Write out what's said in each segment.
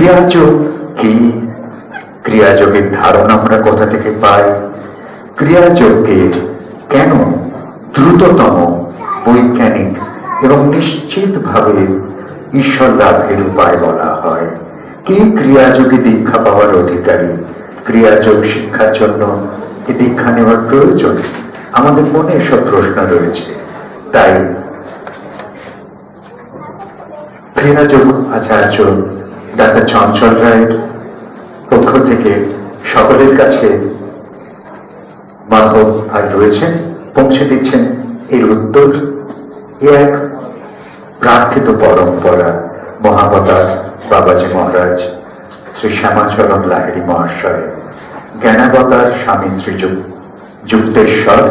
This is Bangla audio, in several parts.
ক্রিয়াযোগ কি? ক্রিয়াযোগের ধারণা আমরা কোথা থেকে পাই? ক্রিয়াযোগকে কেন দ্রুততম, বৈজ্ঞানিক এবং নিশ্চিতভাবে ঈশ্বর লাভের উপায় বলা হয়? কি ক্রিয়াযোগে দীক্ষা পাওয়ার অধিকারী? ক্রিয়াযোগ শিক্ষার জন্য কি দীক্ষা নেওয়ার প্রয়োজন? আমাদের মনে এসব প্রশ্ন রয়েছে। তাই ক্রিয়াযোগ আচার্য ডাক্তার চঞ্চল রায়ের পক্ষ থেকে সকলের কাছে মাধব ভাই রয়েছেন, পৌঁছে দিচ্ছেন এর উত্তর। এক প্রার্থিত পরম্পরা মহাবতার বাবাজি মহারাজ শ্রী শ্যামাচরণ লাহিড়ী মহাশয়, জ্ঞানাবতার স্বামী শ্রী যুক্তেশ্বর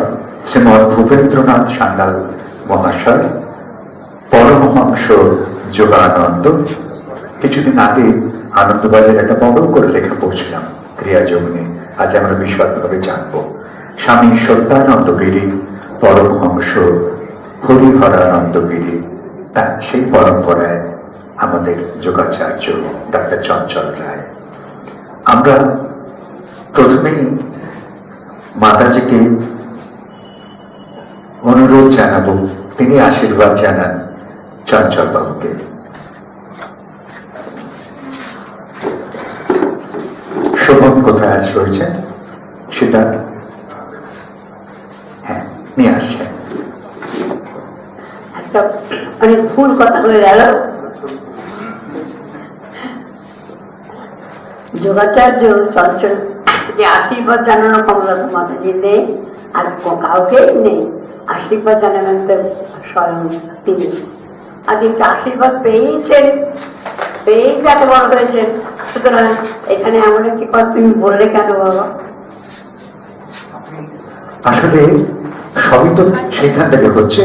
শ্রীমৎ ভূপেন্দ্রনাথ সান্যাল মহাশয়, পরমহংস যোগানন্দ। কিছুদিন আগে আনন্দবাজার একটা বড় করে লেখা পড়ছিলাম ক্রিয়াযোগ নিয়ে, আজ আমরা বিশদভাবে জানব। স্বামী সত্যানন্দগিরি, পরমহংস হরিহরানন্দগিরি, সেই পরম্পরায় আমাদের যোগাচার্য ডাক্তার চঞ্চল রায়। আমরা প্রথমেই মাতাজিকে অনুরোধ জানাবো, তিনি আশীর্বাদ জানান চঞ্চল বাবুকে। শোভন কোথায় আজ রয়েছেন সেটা হ্যাঁ নিয়ে আসছেন। একটা অনেক ভুল কথা হয়ে গেল। যোগাচার্য চঞ্চল যে আশীর্বাদ জানানো ক্ষমতা তো মাতাজির নেই, আর কাউকেই নেই। আশীর্বাদ জানাবেন তো স্বয়ং তিনি। আজকে আশীর্বাদ পেয়েছেন, পেয়েই এত বড় হয়েছেন। সুতরাং এখানে এমন একটি কথা তুমি বললে কেন বাবা? আসলে সবই তো সেখান থেকে হচ্ছে।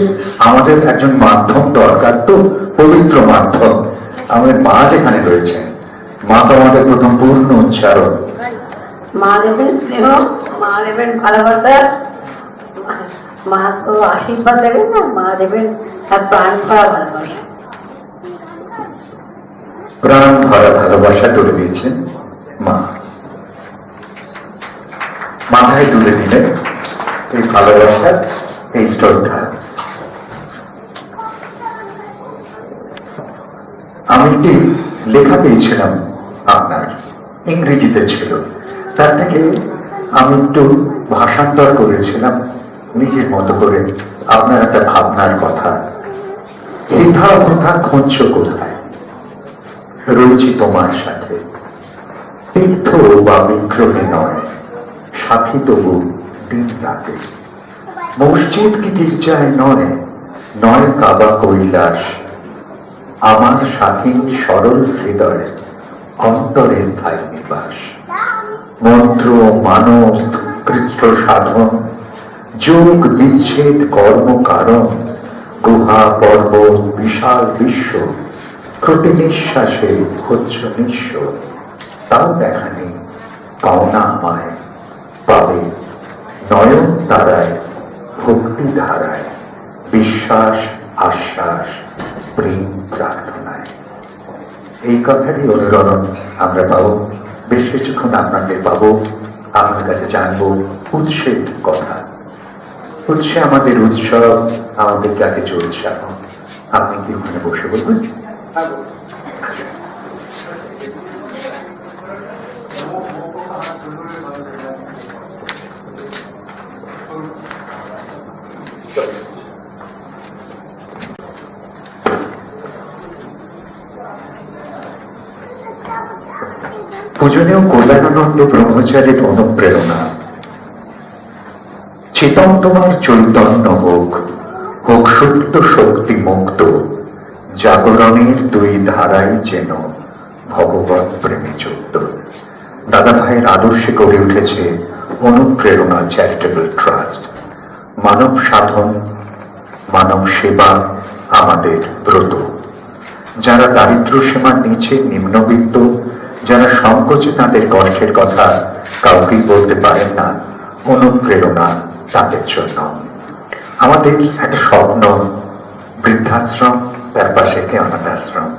আমাদের একজন মাধ্যম দরকার, তো পবিত্র মাধ্যম। আমাদের মা যেখানে রয়েছেন, মা তো আমাদের প্রথম পূর্ণ উচ্চারণ। মা দেবেন স্নেহ, মা দেবেন ভালোবাসা, মা তো আশীর্বাদ দেবেন না, মা দেবেন তার প্রাণ ভরা ভালোবাসা। প্রাণ ভরা ভালোবাসা তুলে দিয়েছেন মা, মাথায় তুলে দিলেন এই ভালোবাসা, এই শ্রদ্ধা। আমি একটি লেখা পেয়েছিলাম আপনার, ইংরেজিতে ছিল, তার থেকে আমি একটু ভাষান্তর করেছিলাম নিজের মতো করে। আপনার একটা ভাবনার কথা, হেথা হোথা খুঁজছ কোথায়, রয়েছি তোমার সাথে, তীর্থ বা বিগ্রহে নয়, সাথী তবু দিন রাতে। মসজিদ কি গির্জায় নয়, নয় কাবা কৈলাস, আমার স্বাধীন সরল হৃদয়, অন্তরে স্থায়ী নিবাস। মন্ত্র মানব কৃষ্ট সাধন, যোগ বিচ্ছেদ কর্ম কারণ, গুহা পর্বত বিশাল বিশ্ব, প্রতি নিঃশ্বাসে হচ্ছ নিঃস্ব। তাও দেখা নেই পাওনা আমায়, পাবে নয়ন তারায়, ভক্তি ধারায়, বিশ্বাস আশ্বাস প্রেম প্রার্থনায়। এই কথারই অনুরণন আমরা পাবো। বেশ কিছুক্ষণ আপনাদের পাবো, আপনার কাছে জানবো উৎসের কথা। উৎসে আমাদের উৎসব, আমাদের যাকে উৎসাহ। আপনি কি ওখানে বসে বলবেন? পূজনীয় কল্যাণানন্দ ব্রহ্মচারীর অনুপ্রেরণা। চেতন তোমার চৈতন্য হোক, হোক সুপ্ত শক্তি মুক্ত, জাগরণের দুই ধারাই যেন ভগবত প্রেমে যুক্ত। দাদা ভাইয়ের আদর্শে গড়ে উঠেছে অনুপ্রেরণা চ্যারিটেবল ট্রাস্ট। মানব সাধন, মানব সেবা আমাদের ব্রত। যারা দারিদ্র সীমার নিচে, নিম্নবিত্ত, যারা সংকোচে তাদের কষ্টের কথা কাউকেই বলতে পারেন না, অনুপ্রেরণা তাদের জন্য। আমাদের একটা স্বপ্ন, বৃদ্ধাশ্রম, তার পাশে একটি অনাথ আশ্রম।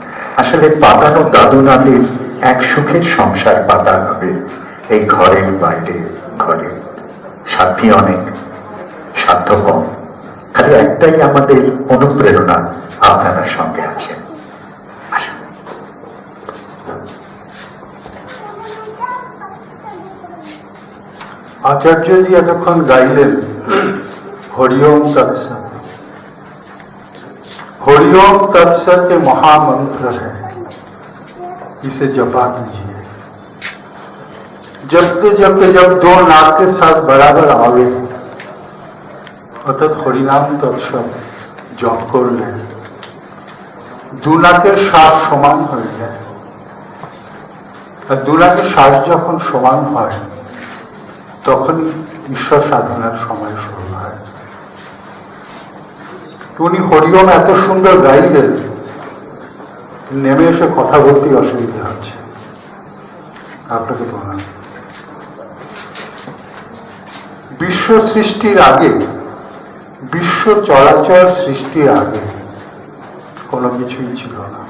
আসলে পাতানো দাদু নাতির এক সুখের সংসার পাতা হবে এই ঘরের বাইরে ঘরে। সাথী অনেক, সাধ্য কম, খালি একটাই আমাদের অনুপ্রেরণা, আপনারা সঙ্গে আছেন। आचार्य जी एतक्षण गाइलेन हरिओम तत्सत। हरिओम तत्सत ये महामंत्र है, इसे जपा कीजिए। जपते जपते जब दो नाक के सांस बराबर आवे अर्थात हरिनाम तत्सत जप कर ले, दो नाकेर श्वास समान हो जाए। और दो नाकेर श्वास जखन समान হয় তখন ঈশ্বর সাধনার সময় শুরু হয়। উনি হরিওম এত সুন্দর গাইলেন, নেমে এসে কথা বলতে অসুবিধা হচ্ছে। আপনাকে প্রণাম। বিশ্ব সৃষ্টির আগে, বিশ্ব চরাচর সৃষ্টির আগে কোনো কিছুই ছিল না।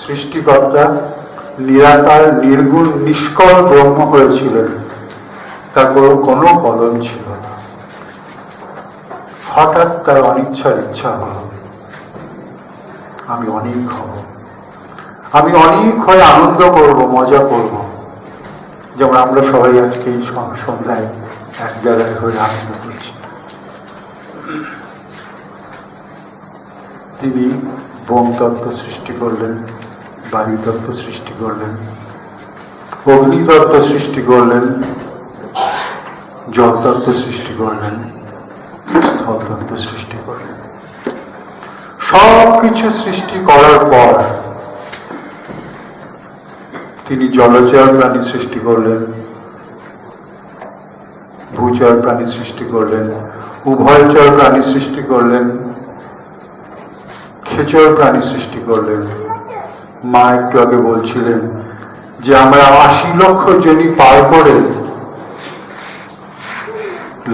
সৃষ্টিকর্তা নিরাকার নির্গুণ নিষ্কল ব্রহ্ম হয়েছিলেন, তারপর কোনো কলম ছিল না। হঠাৎ তার অনিচ্ছার ইচ্ছা হলো, আমি অনেক হব, আমি অনেক হয়ে আনন্দ করব, মজা করব। যেমন আমরা সবাই আজকে এই সন্ধ্যায় এক জায়গায় হয়ে আনন্দ করছি। তিনি বোমতত্ত্ব সৃষ্টি করলেন, বায়ুতত্ত্ব সৃষ্টি করলেন, অগ্নিতত্ত্ব সৃষ্টি করলেন, জলতত্ত্ব সৃষ্টি করলেন, স্থলতত্ত্ব সৃষ্টি করলেন। সব কিছু সৃষ্টি করার পর তিনি জলচর প্রাণী সৃষ্টি করলেন, ভূচর প্রাণী সৃষ্টি করলেন, উভয়চর প্রাণী সৃষ্টি করলেন, খেচর প্রাণী সৃষ্টি করলেন। মা একটু আগে বলছিলেন যে আমরা 80 লক্ষ জনি পার করে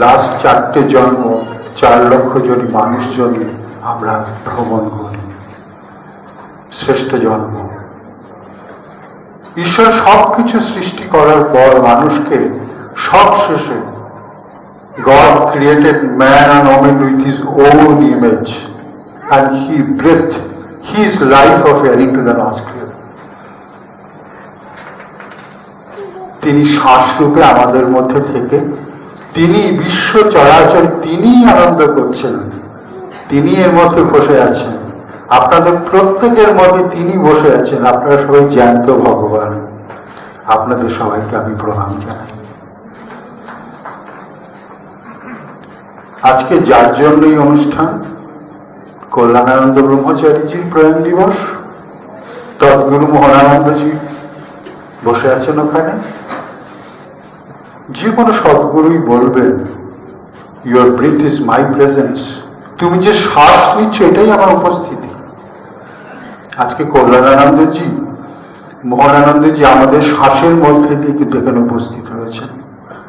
লাস্ট 4টে জন্ম 4 লক্ষ জনি মানুষ জনি আমরা ভ্রমণ করি, শ্রেষ্ঠ জন্ম। ঈশ্বর সবকিছু সৃষ্টি করার পর মানুষকে সব শেষে God created man and woman with his own image and he breathed his life of air into the nostril. তিনি শ্বাসরূপে আমাদের মধ্যে থেকে তিনি বিশ্ব চরাচর তিনি আনন্দ করছেন, তিনি এর মধ্যে বসে আছেন। আপনাদের প্রত্যেকের মধ্যে তিনি বসে আছেন। আপনারা সবাই জ্যান্ত ভগবান। আপনাদের সবাইকে আমি প্রণাম জানাই। আজকে যার জন্যই অনুষ্ঠান, কল্যাণানন্দ ব্রহ্মচারীজির প্রয়াণ দিবস, তৎগুরু মোহনানন্দজি বসে আছেন ওখানে। যে কোনো সদ্গুরুই বলবেন your breath is my presence, তুমি যে শ্বাস নিচ্ছ এটাই আমার উপস্থিতি। আজকে কল্যাণানন্দজি মোহনানন্দজি আমাদের শ্বাসের মধ্যে দিয়ে কিন্তু এখানে উপস্থিত হয়েছেন,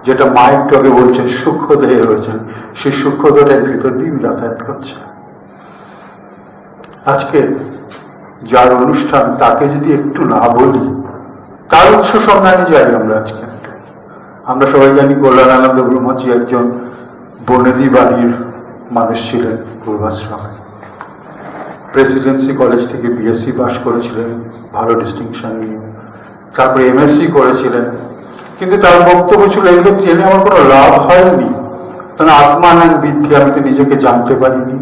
যেটা মা একটু আগে বলছেন সূক্ষ্ম দেহে রয়েছেন, সেই সূক্ষ্ম দেহের ভিতর দিয়ে যাতায়াত করছে। আজকে যার অনুষ্ঠান তাকে যদি একটু না বলি, তার উৎস সন্ধানে যাই আমরা। আজকে আমরা সবাই জানি কল্যাণানন্দ ব্রহ্মজি একজন বনেদি বাড়ির মানুষ ছিলেন, পূর্বাশ্রমে। প্রেসিডেন্সি কলেজ থেকে বিএসসি পাস করেছিলেন ভালো ডিস্টিংশন নিয়ে, তারপরে এমএসসি করেছিলেন। কিন্তু তার বক্তব্য ছিল এগুলো জেনে আমার কোনো লাভ হয়নি, কারণ আত্মানাং বিদ্ধি, আমি তো নিজেকে জানতে পারিনি,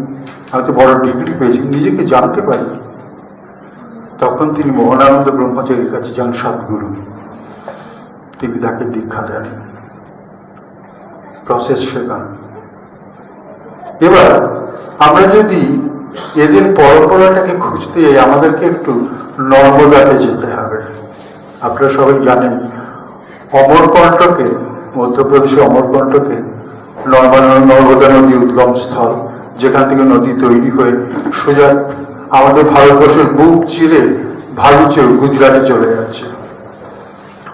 আমি তো বড় ডিগ্রি পেয়েছি, নিজেকে জানতে পারিনি। তখন তিনি মোহনানন্দ ব্রহ্মচারীর কাছে যান, সদ্গুরু। তিনি তাকে দীক্ষা দেন, প্রসেস শেখান। এবার আমরা যদি এদের পরম্পরাটাকে খুঁজতে যাই, আমাদেরকে একটু নর্মদাতে যেতে হবে। আপনারা সবাই জানেন অমরকণ্টকে, মধ্যপ্রদেশে অমরকণ্টকে নর্মদা নদী উদ্গম স্থল, যেখান থেকে নদী তৈরি হয়ে সোজা আমাদের ভারতবর্ষের বুক চিরে ভালুচে গুজরাটে চলে যাচ্ছে।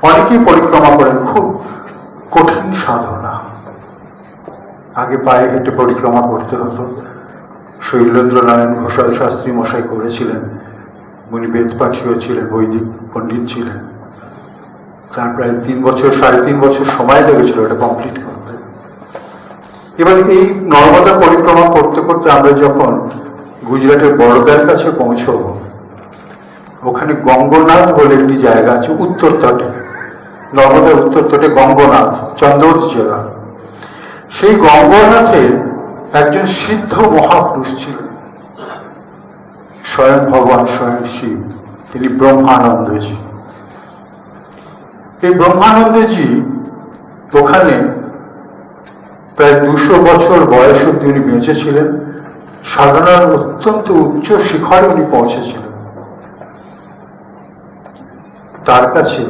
অনেকেই পরিক্রমা করেন, খুব কঠিন সাধনা। আগে পায়ে হেঁটে পরিক্রমা করতে হতো, শৈলেন্দ্রনারায়ণ ঘোষাল শাস্ত্রী মশাই করেছিলেন। উনি বেদপাঠীও ছিলেন, বৈদিক পণ্ডিত ছিলেন। তার প্রায় 3 বছর 3.5 বছর সময় লেগেছিল এটা কমপ্লিট করতে। এবার এই নর্মদা পরিক্রমা করতে করতে আমরা যখন গুজরাটের বড়োদার কাছে পৌঁছব, ওখানে গঙ্গনাথ বলে একটি জায়গা আছে উত্তর তটে, নর্মদার উত্তর তটে গঙ্গনাথ, চন্দ্রোদ জেলা। সেই গঙ্গনাথে একজন সিদ্ধ মহাপুরুষ ছিলেন, স্বয়ং ভগবান, স্বয়ং শিব, তিনি ব্রহ্মানন্দজি। এই ব্রহ্মানন্দজি ওখানে প্রায় 200 বছর বয়স অব্দি উনি বেঁচে ছিলেন। সাধনার অত্যন্ত উচ্চ শিখরে উনি পৌঁছেছিলেন। তার কাছে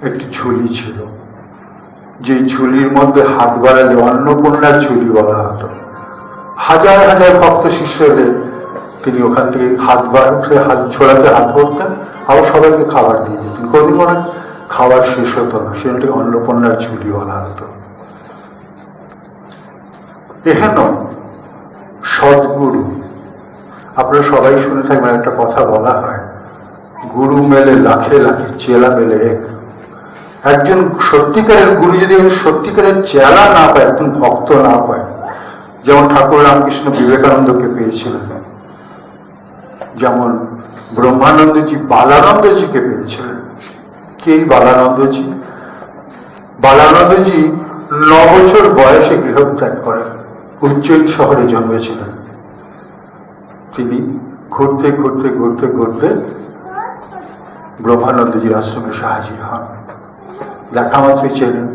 একটি ঝুলি ছিল, যে ঝুলির মধ্যে হাত বাড়ালে অন্নপূর্ণার ঝুলি বলা হতো। হাজার হাজার ভক্ত শিষ্যদের তিনি ওখান থেকে হাত ছোড়াতে হাত পড়তেন, আবার সবাইকে খাবার দিয়ে যেতেন। কোনদিন অনেক খাবার শেষ হতো না, সেটাকে অন্নপূর্ণার ঝুলি বলা হতো। এহেন সদ্গুরু, আপনারা সবাই শুনে থাকবেন, একটা কথা বলা হয়, গুরু মেলে লাখে লাখে, চেলা মেলে এক। একজন সত্যিকারের গুরু যদি সত্যিকারের চেলা না পায়, একজন ভক্ত না পায়, যেমন ঠাকুর রামকৃষ্ণ বিবেকানন্দকে পেয়েছিলেন, যেমন ব্রহ্মানন্দজি বালানন্দজিকে পেয়েছিলেন। কে বালানন্দজি? বালানন্দজি 9 বছর বয়সে গৃহত্যাগ করেন, উজ্জয়িন শহরে জন্মেছিলেন। তিনি ঘুরতে ঘুরতে ঘুরতে ঘুরতে ব্রহ্মানন্দজির আশ্রমে হাজির হন। দেখা মাত্রই চেনেন,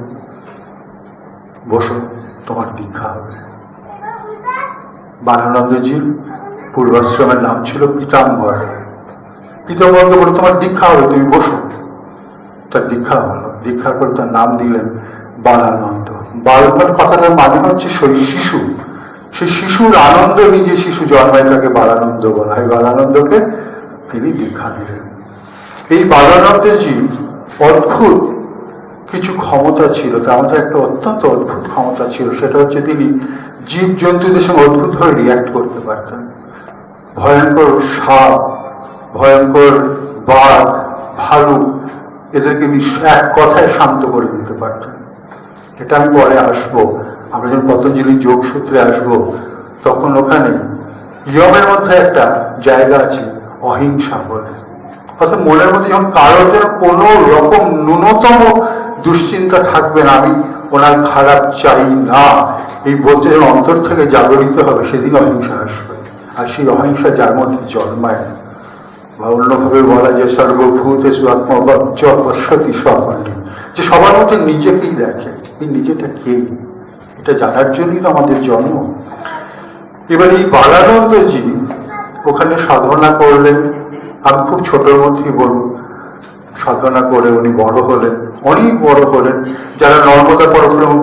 বসো, তোমার দীক্ষা হবে। বালানন্দজির পূর্বাশ্রমের নাম ছিল পীতাম্বর। পীতাম্বরকে বলে, তোমার দীক্ষা হবে, তুমি বসো। তার দীক্ষা হলো। দীক্ষার পরে তার নাম দিলেন বালানন্দ। বালমান কথাটার মানে হচ্ছে শিশু। সেই শিশুর আনন্দ নিজে শিশু জন্মায়, তাকে বালানন্দ বলা হয়। বালানন্দকে তিনি দীক্ষা দিলেন। এই বালানন্দজি অদ্ভুত কিছু ক্ষমতা ছিল, তার মধ্যে একটা অত্যন্ত অদ্ভুত ক্ষমতা ছিল। সেটা হচ্ছে তিনি জীব জন্তুদের সঙ্গে অদ্ভুতভাবে রিয়াক্ট করতে পারতেন। ভয়ঙ্কর সাপ, ভয়ঙ্কর বাঘ, ভালুক, এদেরকে এক কথায় শান্ত করে দিতে পারতেন। এটা আমি পরে আসবো, আমরা যখন পতঞ্জলি যোগসূত্রে আসবো, তখন ওখানে ইয়মের মধ্যে একটা জায়গা আছে অহিংসা বলে। অর্থাৎ মনের মধ্যে যখন কারোর যেন কোনো রকম ন্যূনতম দুশ্চিন্তা থাকবে না, আমি ওনার খারাপ চাই না, এই বলতে যখন অন্তর থেকে জাগরিত হবে, সেদিন অহিংসা আসবে। আর সেই অহিংসা যার মধ্যে জন্মায়, বা অন্যভাবে বলা যায় সর্বভূতেষু আত্মপশ্যতি স্বপন্ডিত, যে সবার মধ্যে নিজেকেই দেখে। এই নিজেটা কে, এটা জানার জন্যই তো আমাদের জন্ম। এবার এই বালানন্দজি ওখানে সাধনা করলেন। আমি খুব ছোটোর মধ্যেই বলব, সাধনা করে উনি বড় হলেন, অনেক বড় হলেন। যারা নর্মদা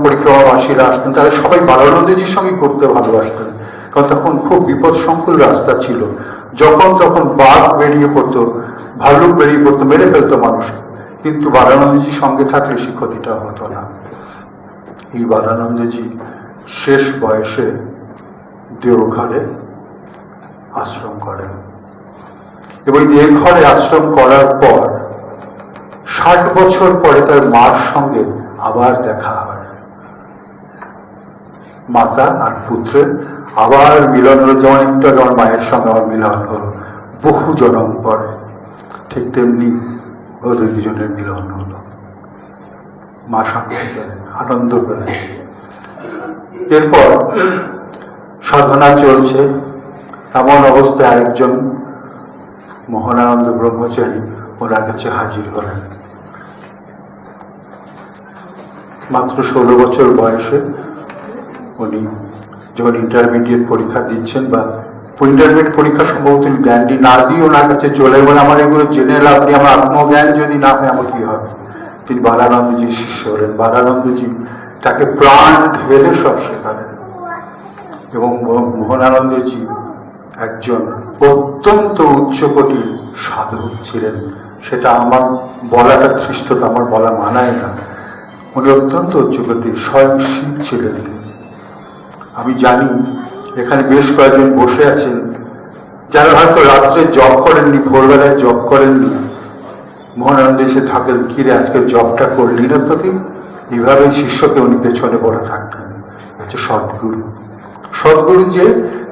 পরিক্রমাবাসীরা আসতেন, তারা সবাই বালানন্দজির সঙ্গে করতে ভালোবাসতেন, কারণ তখন খুব বিপদসংকুল রাস্তা ছিল। যখন তখন বাঘ বেরিয়ে পড়তো, ভাল্লুক বেরিয়ে পড়তো, মেরে ফেলতো মানুষকে, কিন্তু বালানন্দজির সঙ্গে থাকলে সে ক্ষতিটা হতো না। এই বালানন্দজি শেষ বয়সে দেওঘরে আশ্রম করেন, এবং দেওঘরে আশ্রম করার পর 60 বছর পরে তার মার সঙ্গে আবার দেখা হয়। মাতা আর পুত্রের আবার মিলন হলো, যেমন একটু আগে আমার মায়ের সঙ্গে আমার মিলন হলো বহু জনম পরে, ঠিক তেমনি ওদের দুজনের মিলন হলো। মা শান্তি পেলেন, আনন্দ পেলেন। এরপর সাধনা চলছে, এমন অবস্থায় আরেকজন মোহনানন্দ ব্রহ্মচারী ওনার কাছে হাজির হলেন। মাত্র 16 বছর বয়সে উনি যখন ইন্টারমিডিয়েট পরীক্ষা দিচ্ছেন, বা ইন্টারমিডিয়েট পরীক্ষা সম্ভবত জ্ঞানটি না দিয়ে ওনার কাছে চলে বলে, আমার এগুলো জেনে লাভ নেই, আমার আত্মজ্ঞান যদি না হয় আমার কি হবে। তিনি বালানন্দজির শিষ্য হলেন। বালানন্দজি তাকে প্রাণ ঢেলে সব শেখালেন, এবং মোহনানন্দজি একজন অত্যন্ত উচ্চকোটির সাধক ছিলেন। সেটা আমার বলাটা ধৃষ্টতা, আমার বলা মানায় না। উনি অত্যন্ত উচ্চকোটির, স্বয়ং শিব ছিলেন তিনি। আমি জানি এখানে বেশ কয়েকজন বসে আছেন যারা হয়তো রাত্রে জব করেননি, ভোরবেলায় জব করেননি, মোহনানন্দ এসে থাকে কিরে আজকের জবটা করলি না তো তুই, এইভাবে শিষ্যকে উনি পেছনে পড়ে থাকতেন। হচ্ছে সদ্গুরু। সদ্গুরু যে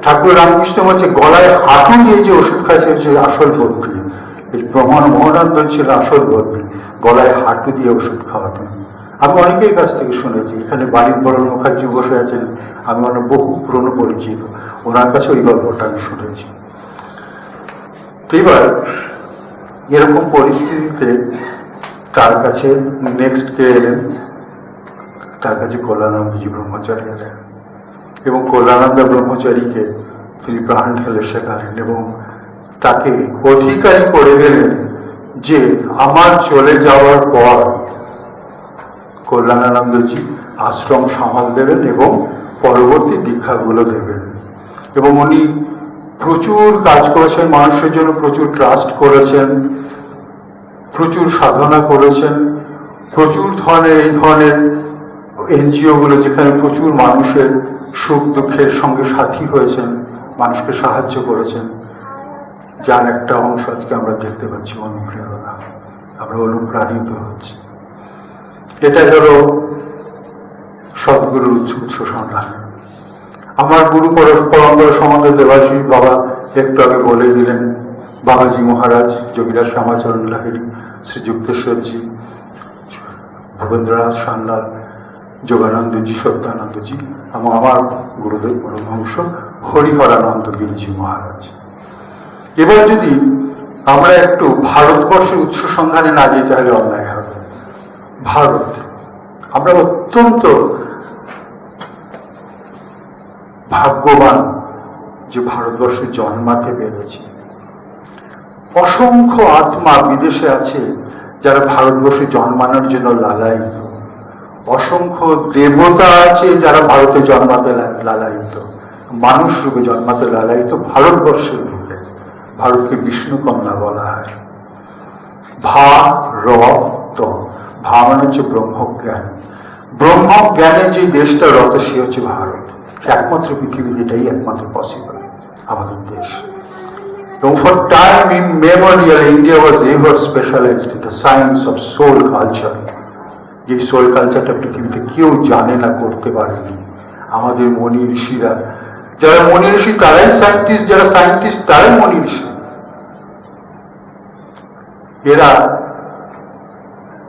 ঠাকুর রামকৃষ্ণ বলছে গলায় হাঁটু দিয়ে যে ওষুধ খাইছে হচ্ছে আসল বদ্যি। এই মোহনানন্দ ছিল আসল বদ্যি, গলায় হাঁটু দিয়ে ওষুধ খাওয়াতেন। আমি অনেকের কাছ থেকে শুনেছি, এখানে বাড়ির বড় মুখার্জি বসে আছেন, আমি অনেক বহু পুরনো পরিচিত, ওনার কাছে ওই গল্পটা আমি শুনেছি। তো এবার এরকম পরিস্থিতিতে তার কাছে নেক্সট কে এলেন, তার কাছে কল্যাণানন্দজি ব্রহ্মচারী এলেন এবং কল্যাণানন্দ ব্রহ্মচারীকে তিনি প্রাণ ঢেলে শেখালেন এবং তাকে অধিকারী করে গেলেন যে আমার চলে যাওয়ার পর কল্যাণানন্দজি আশ্রম সামাল দেবেন এবং পরবর্তী দীক্ষাগুলো দেবেন। এবং উনি প্রচুর কাজ করেছেন, মানুষের জন্য প্রচুর ট্রাস্ট করেছেন, প্রচুর সাধনা করেছেন, প্রচুর ধরনের এই ধরনের এনজিওগুলো যেখানে প্রচুর মানুষের সুখ দুঃখের সঙ্গে সাথী হয়েছেন, মানুষকে সাহায্য করেছেন, যার একটা অংশ আজকে আমরা দেখতে পাচ্ছি অনুপ্রেরণা, আমরা অনুপ্রাণিত হচ্ছি। এটা হলো সদ্গুরুর উৎস সন্ধান। আমার গুরু পরম্পরা সম্বন্ধে দেবাশিস বাবা একটু আগে বলে দিলেন, বাবাজি মহারাজ, যোগীরাজ শ্যামাচরণ লাহিড়ী, শ্রী যুক্তেশ্বরজি, ভূপেন্দ্রনাথ সান্যাল, যোগানন্দজি, সত্যানন্দজি এবং আমার গুরুদেব পরমহংস হরিহরানন্দ গিরিজি মহারাজ। এবার যদি আমরা একটু ভারতবর্ষের উৎস সন্ধানে না যাই তাহলে অন্যায় হবে। ভারত, আমরা অত্যন্ত ভাগ্যবান যে ভারতবর্ষে জন্মাতে পেরেছি। অসংখ্য আত্মা বিদেশে আছে যারা ভারতবর্ষে জন্মানোর জন্য লালায়িত। অসংখ্য দেবতা আছে যারা ভারতে জন্মাতে লালায়িত, মানুষ রূপে জন্মাতে লালায়িত ভারতবর্ষের রূপে। ভারতকে বিষ্ণু কন্যা বলা হয়। ভা মানে হচ্ছে ব্রহ্মজ্ঞান। ব্রহ্মজ্ঞানে যে দেশটা রত সে হচ্ছে ভারত। একমাত্র পৃথিবীতে এটাই একমাত্র পসিবল আমাদের দেশ। এবং for time immemorial India was ever specialized in the science of soul culture. যে সোল কালচারটা পৃথিবীতে কেউ জানে না, করতে পারেনি। আমাদের মনি ঋষিরা, যারা মনি ঋষি তারাই সায়েন্টিস্ট, যারা সায়েন্টিস্ট তারাই মনি ঋষি। এরা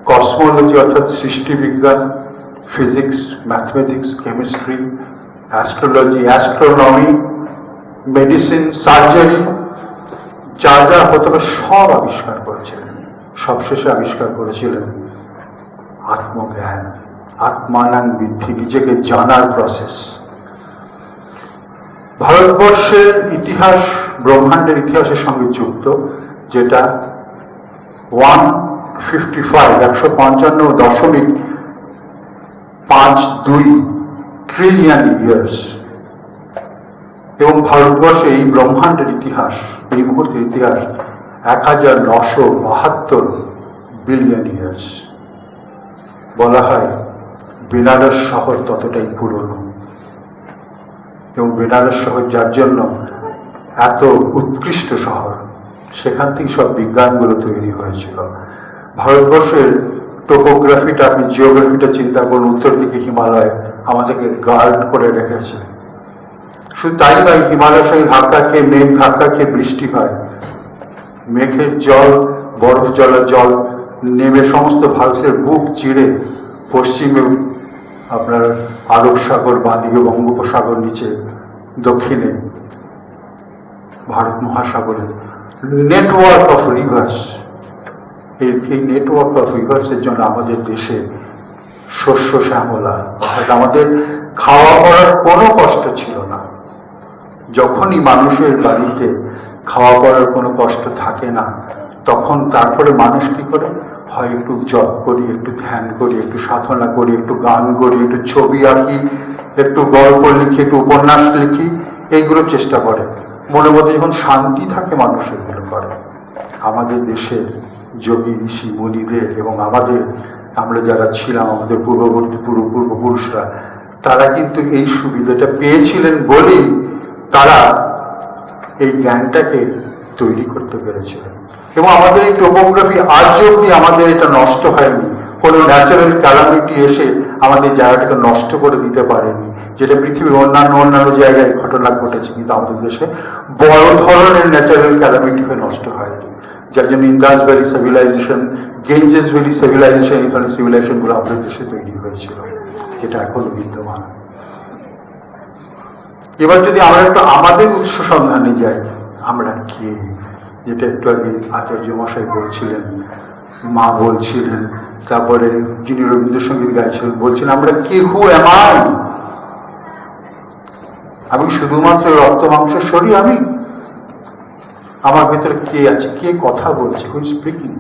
কসমোলজি অর্থাৎ সৃষ্টি বিজ্ঞান, physics, mathematics, chemistry, astrology, astronomy, medicine, surgery, যা যা হতে পারে সব আবিষ্কার করেছিলেন। সবশেষে আবিষ্কার করেছিলেন আত্মজ্ঞান, আত্মানাং বৃদ্ধি, নিজেকে জানার প্রসেস। ভারতবর্ষের ইতিহাস ব্রহ্মাণ্ডের ইতিহাসের সঙ্গে যুক্ত, যেটা 155.52 ট্রিলিয়ন ইয়ার্স। এবং ভারতবর্ষে এই ব্রহ্মাণ্ডের ইতিহাস, এই মুহূর্তের ইতিহাস 1972 বিলিয়ন ইয়ার্স। বলা হয় বেনারস শহর ততটাই পুরনো। এবং বেনারস শহর যার জন্য এত উৎকৃষ্ট শহর, সেখান থেকে সব বিজ্ঞানগুলো তৈরি হয়েছিল। ভারতবর্ষের টোপোগ্রাফিটা, আপনি জিওগ্রাফিটা চিন্তা করুন, উত্তর দিকে হিমালয় আমাদেরকে গার্ড করে রেখেছে। শুধু তাই নয়, হিমালয়ের সঙ্গে ধাক্কা খেয়ে মেঘ ধাক্কা খেয়ে বৃষ্টি হয়। মেঘের জল, বরফ জলের জল নেমে সমস্ত ভারতের বুক চিড়ে পশ্চিমে আপনার আরব সাগর, বাঁদিকে বঙ্গোপসাগর, নিচে দক্ষিণে ভারত মহাসাগরে নেটওয়ার্ক অফ রিভার্স। এই নেটওয়ার্ক অফ রিভার্সের জন্য আমাদের দেশে শস্য শ্যামলা, অর্থাৎ আমাদের খাওয়া পড়ার কোনো কষ্ট ছিল না। যখনই মানুষের বাড়িতে খাওয়া পড়ার কোনো কষ্ট থাকে না, তখন তারপরে মানুষ কি করে, হয় একটু জপ করি, একটু ধ্যান করি, একটু সাধনা করি, একটু গান করি, একটু ছবি আঁকি, একটু গল্প লিখি, একটু উপন্যাস লিখি, এইগুলো চেষ্টা করে। মনের মধ্যে যখন শান্তি থাকে মানুষ এগুলো করে। আমাদের দেশের যোগী ঋষি মুনিদের এবং আমরা যারা ছিলাম, আমাদের পূর্বপুরুষরা, তারা কিন্তু এই সুবিধাটা পেয়েছিলেন বলেই তারা এই জ্ঞানটাকে তৈরি করতে পেরেছিলেন। এবং আমাদের এই টোপোগ্রাফি আজ অব্দি আমাদের এটা নষ্ট হয়নি, কোনো ন্যাচারাল ক্যালামিটি এসে আমাদের জায়গাটাকে নষ্ট করে দিতে পারেনি, যেটা পৃথিবীর অন্যান্য জায়গায় ঘটনা ঘটেছে, কিন্তু আমাদের দেশে বড় ধরনের ন্যাচারাল ক্যালামিটি হয়ে নষ্ট হয়নি। যার জন্য Indus valley civilization, Ganges valley civilization, এই ধরনের সিভিলাইজেশনগুলো আমাদের দেশে তৈরি হয়েছিল, যেটা এখনো বিদ্যমান। এবার যদি আমরা একটু আমাদের উৎস সন্ধানে যাই, আমরা কে, যেটা একটু আগে আচার্য মশাই বলছিলেন, মা বলছিলেন, তারপরে যিনি রবীন্দ্রসঙ্গীত গাইছিলেন বলছিলেন আমরা কে, হু অ্যাম আই? আমি শুধুমাত্র রক্ত মাংসের শরীর? আমি, আমার ভেতরে কে আছে, কে কথা বলছে, হু ইজ স্পিকিং?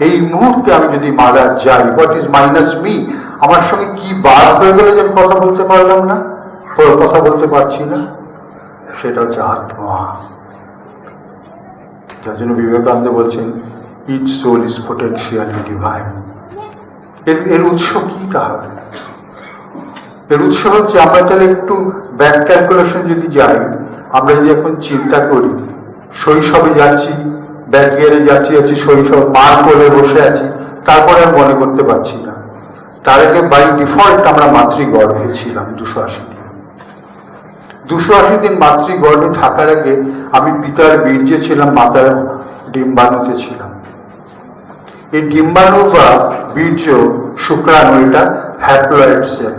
এই মুহূর্তে আমি যদি মারা যাই, হোয়াট ইজ মাইনাস মি? আমার সঙ্গে কি বাদ হয়ে গেল যে আমি কথা বলতে পারলাম না, কথা বলতে পারছি না? সেটা হচ্ছে আত্মা। যার জন্য বিবেকানন্দ বলছেন each soul is potentially divine. এর উৎস কি তাহলে? এর উৎস হচ্ছে, আমরা তাহলে একটু ব্যাক ক্যালকুলেশন যদি যাই, আমরা যদি এখন চিন্তা করি, শৈশবে যাচ্ছি, ব্যাক গিয়ারে যাচ্ছি, শৈশব মার কোলে বসে আছি, তারপরে আর মনে করতে পারছি না। তার আগে বাই ডিফল্ট আমরা মাতৃগর্ভে ছিলাম 280 দিন। 280 দিন মাতৃগর্ভে থাকার আগে আমি পিতার বীর্যে ছিলাম, মাতার ডিম্বাণুতে ছিলাম। এই ডিম্বাণু বা বীর্য, শুক্রাণু, এটা হ্যাপ্লয়েড সেল,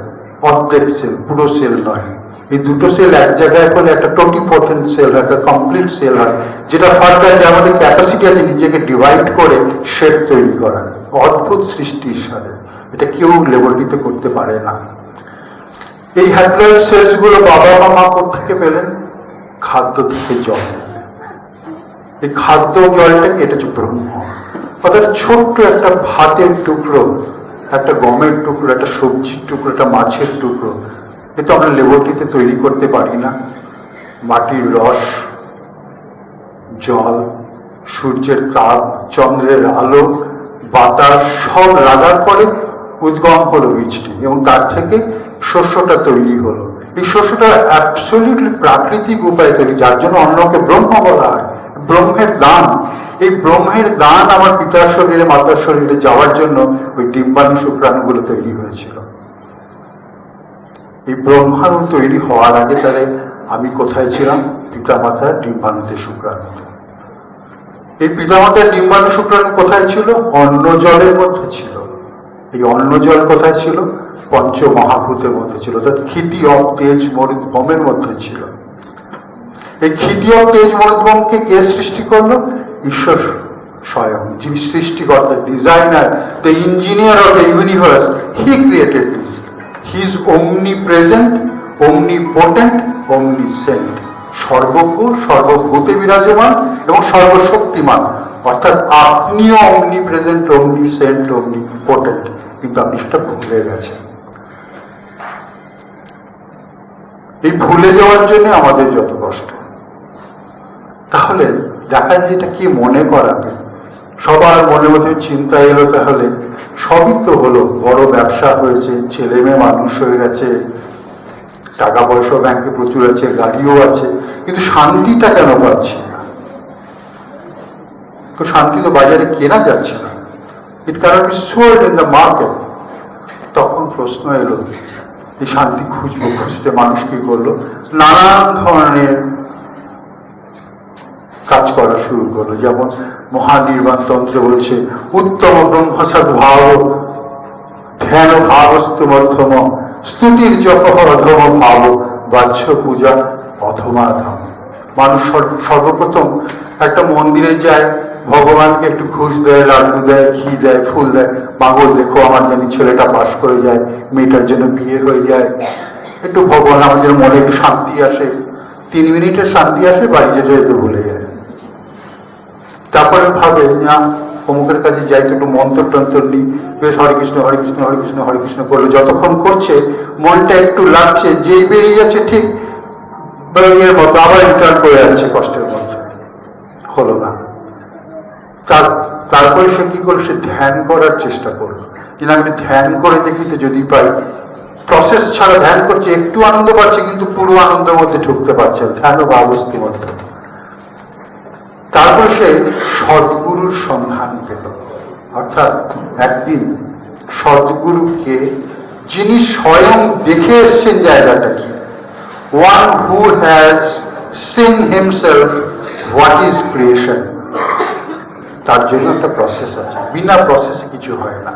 অর্ধেক সেল, পুরো সেল নয়। এই দুটো সেল এক জায়গায় হলে একটা টোটিপোটেন্ট সেল হয়, একটা কমপ্লিট সেল হয়, যেটা ফার্দার, যে আমাদের ক্যাপাসিটি আছে নিজেকে ডিভাইড করে শেপ তৈরি করার। অদ্ভুত সৃষ্টি ঈশ্বরের, এটা কেউ লেবলিতে করতে পারে না। এই হ্যাপ্লয়েড সেলস গুলো বাবা মা কোথেকে পেলেন? খাদ্য থেকে, জল থেকে। এই খাদ্য জলটাকে, এটা হচ্ছে ব্রহ্ম। অর্থাৎ ছোট্ট একটা ভাতের টুকরো, একটা গমের টুকরো, একটা সবজির টুকরো, একটা মাছের টুকরো, এ তো আমরা লেবরটিতে তৈরি করতে পারি না। মাটির রস, জল, সূর্যের তাপ, চন্দ্রের আলো, বাতাস সব লাগার পরে উদ্গম হলো বীজটি, এবং তার থেকে শস্যটা তৈরি হলো। এই শস্যটা অ্যাবসলিউটলি প্রাকৃতিক উপায়ে তৈরি, যার জন্য অন্নকে ব্রহ্ম বলা হয়, ব্রহ্মের দান। এই ব্রহ্মের দান আমার পিতার শরীরে, মাতার শরীরে যাওয়ার জন্য ওই ডিম্বাণু শুক্রাণুগুলো তৈরি হয়েছিল। এই ব্রহ্মাণু তৈরি হওয়ার আগে তাহলে আমি কোথায় ছিলাম? পিতা মাতার ডিম্বাণুতে, শুক্রাণুতে। এই পিতা মাতার ডিম্বাণু শুক্রাণু কোথায় ছিল? অন্ন জলের মধ্যে ছিল। এই অন্ন জল কোথায় ছিল? পঞ্চ মহাভূতের মধ্যে ছিল, অর্থাৎ ক্ষিতি, অপ, তেজ, মরুদ্ভমের মধ্যে ছিল। এই ক্ষিতি, অপ, তেজ, মরুদ্ভমকে কে সৃষ্টি করলো? ঈশ্বর স্বয়ং, যিনি সৃষ্টিকর্তা, designer, the engineer of the universe. He created this. He is omnipresent, omnipotent, omniscient, সর্বজ্ঞ, সর্বভূতে বিরাজমান এবং সর্বশক্তিমান। অর্থাৎ আপনিও omnipresent, omniscient, omnipotent, কিন্তু আপনি সেটা ভুলে গেছেন। এই ভুলে যাওয়ার জন্য আমাদের যত কষ্ট। তাহলে দেখা যায় এটা কি মনে করাবে? সবার মনে মধ্যে চিন্তা এলো, তাহলে সবই তো হলো, বড় ব্যবসা হয়েছে, ছেলে মেয়ে মানুষ হয়ে গেছে, টাকা পয়সা ব্যাংকে প্রচুর আছে, গাড়িও আছে, কিন্তু শান্তিটা কেন পাচ্ছি না? তো শান্তি তো বাজারে কেনা যাচ্ছে না। It cannot be sold in the market. তখন প্রশ্ন এলো, এই শান্তি খুঁজতে মানুষ কি করলো? নানান ধরনের কাজ করা শুরু করলো। যেমন মহানির্বাণ তন্ত্রে বলছে, উত্তম ব্রহ্মসাদ ভাব ধ্যান ভাবস্তু মধ্যম স্তুতির জপ অধম ভাব বাহ্য পূজা অধমাধম। মানুষ সর্বপ্রথম একটা মন্দিরে যায়, ভগবানকে একটু ঘুষ দেয়, লাড্ডু দেয়, ঘি দেয়, ফুল দেয়, মাগো দেখো আমার জানি ছেলেটা পাস করে যায়, মেয়েটার জন্য বিয়ে হয়ে যায়, একটু ভগবান আমার যেন মনে একটু শান্তি আসে। 3 মিনিটের শান্তি আসে, বাড়ি যেতে যেতে ভুলে যায়। তারপরে ভাবে না, অমুকের কাছে যাই, তো একটু মন্ত্র টন্ত্র নিই, বেশ হরে কৃষ্ণ হরে কৃষ্ণ হরে কৃষ্ণ হরে কৃষ্ণ করলো। যতক্ষণ করছে মনটা একটু লাগছে, যেই বেরিয়ে যাচ্ছে ঠিক এর মতো আবার রিটার্ন করে যাচ্ছে কষ্টের মধ্যে। হলো না। তারপরে সে কি করলো? সে ধ্যান করার চেষ্টা করলো, কিন্তু আমি ধ্যান করে দেখি তো যদি পাই প্রসেস ছাড়া ধ্যান করছে, একটু আনন্দ পাচ্ছে কিন্তু পুরো আনন্দের মধ্যে ঢুকতে পারছে, ধ্যান বা অবস্থির মধ্যে। তারপর সে সদ্গুরুর সন্ধান পেল, অর্থাৎ একদিন সদ্গুরুকে, যিনি স্বয়ং দেখে এসছেন জায়গাটা কি, one who has seen himself what is creation, তার জন্য একটা প্রসেস আছে, বিনা প্রসেসে কিছু হয় না।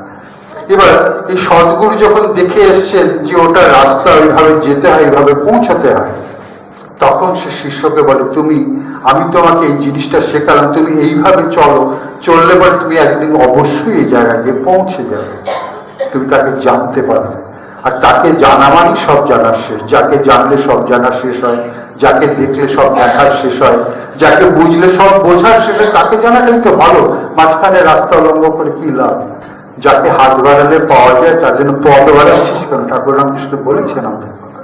এবার এই সদ্গুরু যখন দেখে এসছেন যে ওটা রাস্তা, ওইভাবে যেতে হয়, এইভাবে পৌঁছাতে হয়, তখন সে শিষ্যকে বলে, আমি তোমাকে এই জিনিসটা শেখালাম, তুমি এইভাবে চলো, চললে পরে তুমি একদিন অবশ্যই এই জায়গায় গিয়ে পৌঁছে যাবে, তুমি তাকে জানতে পারবে। আর তাকে জানা মানে সব জানার শেষ, যাকে জানলে সব জানার শেষ হয়, যাকে দেখলে সব দেখার শেষ হয়, যাকে বুঝলে সব বোঝার শেষ হয়, তাকে জানাটাই তো ভালো। মাঝখানে রাস্তা অবলম্বন করে কি লাভ? যাকে হাত বাড়ালে পাওয়া যায় তার জন্য পদ বাড়াচ্ছিস কেন? ঠাকুর রামকৃষ্ণ বলেছেন আমাদের কথা।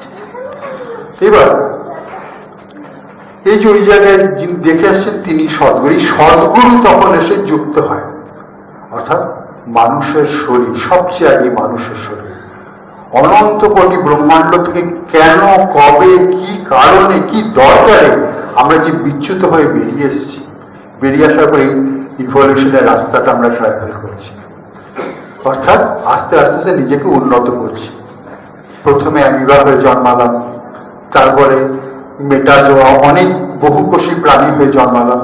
এবার এই যে ওই জায়গায় যিনি দেখে আসছেন তিনি সদ্গুরু, সদ্গুরু তখন এসে যুক্ত হয়, অর্থাৎ মানুষের শরীর, সবচেয়ে আগে মানুষের শরীর, অনন্ত কোটি ব্রহ্মাণ্ড থেকে কেন, কবে, কি কারণে, কি দরকারে আমরা যে বিচ্যুত হয়ে বেরিয়ে এসেছি, বেরিয়ে আসার পরে ইভলিউশনের রাস্তাটা আমরা ট্রাভেল করছি, অর্থাৎ আস্তে আস্তে নিজেকে উন্নত করছি। প্রথমে অ্যামিবা হয়ে জন্মালাম, তারপরে মেটাজোয়া, অনেক বহুকোষী প্রাণী হয়ে জন্মালাম,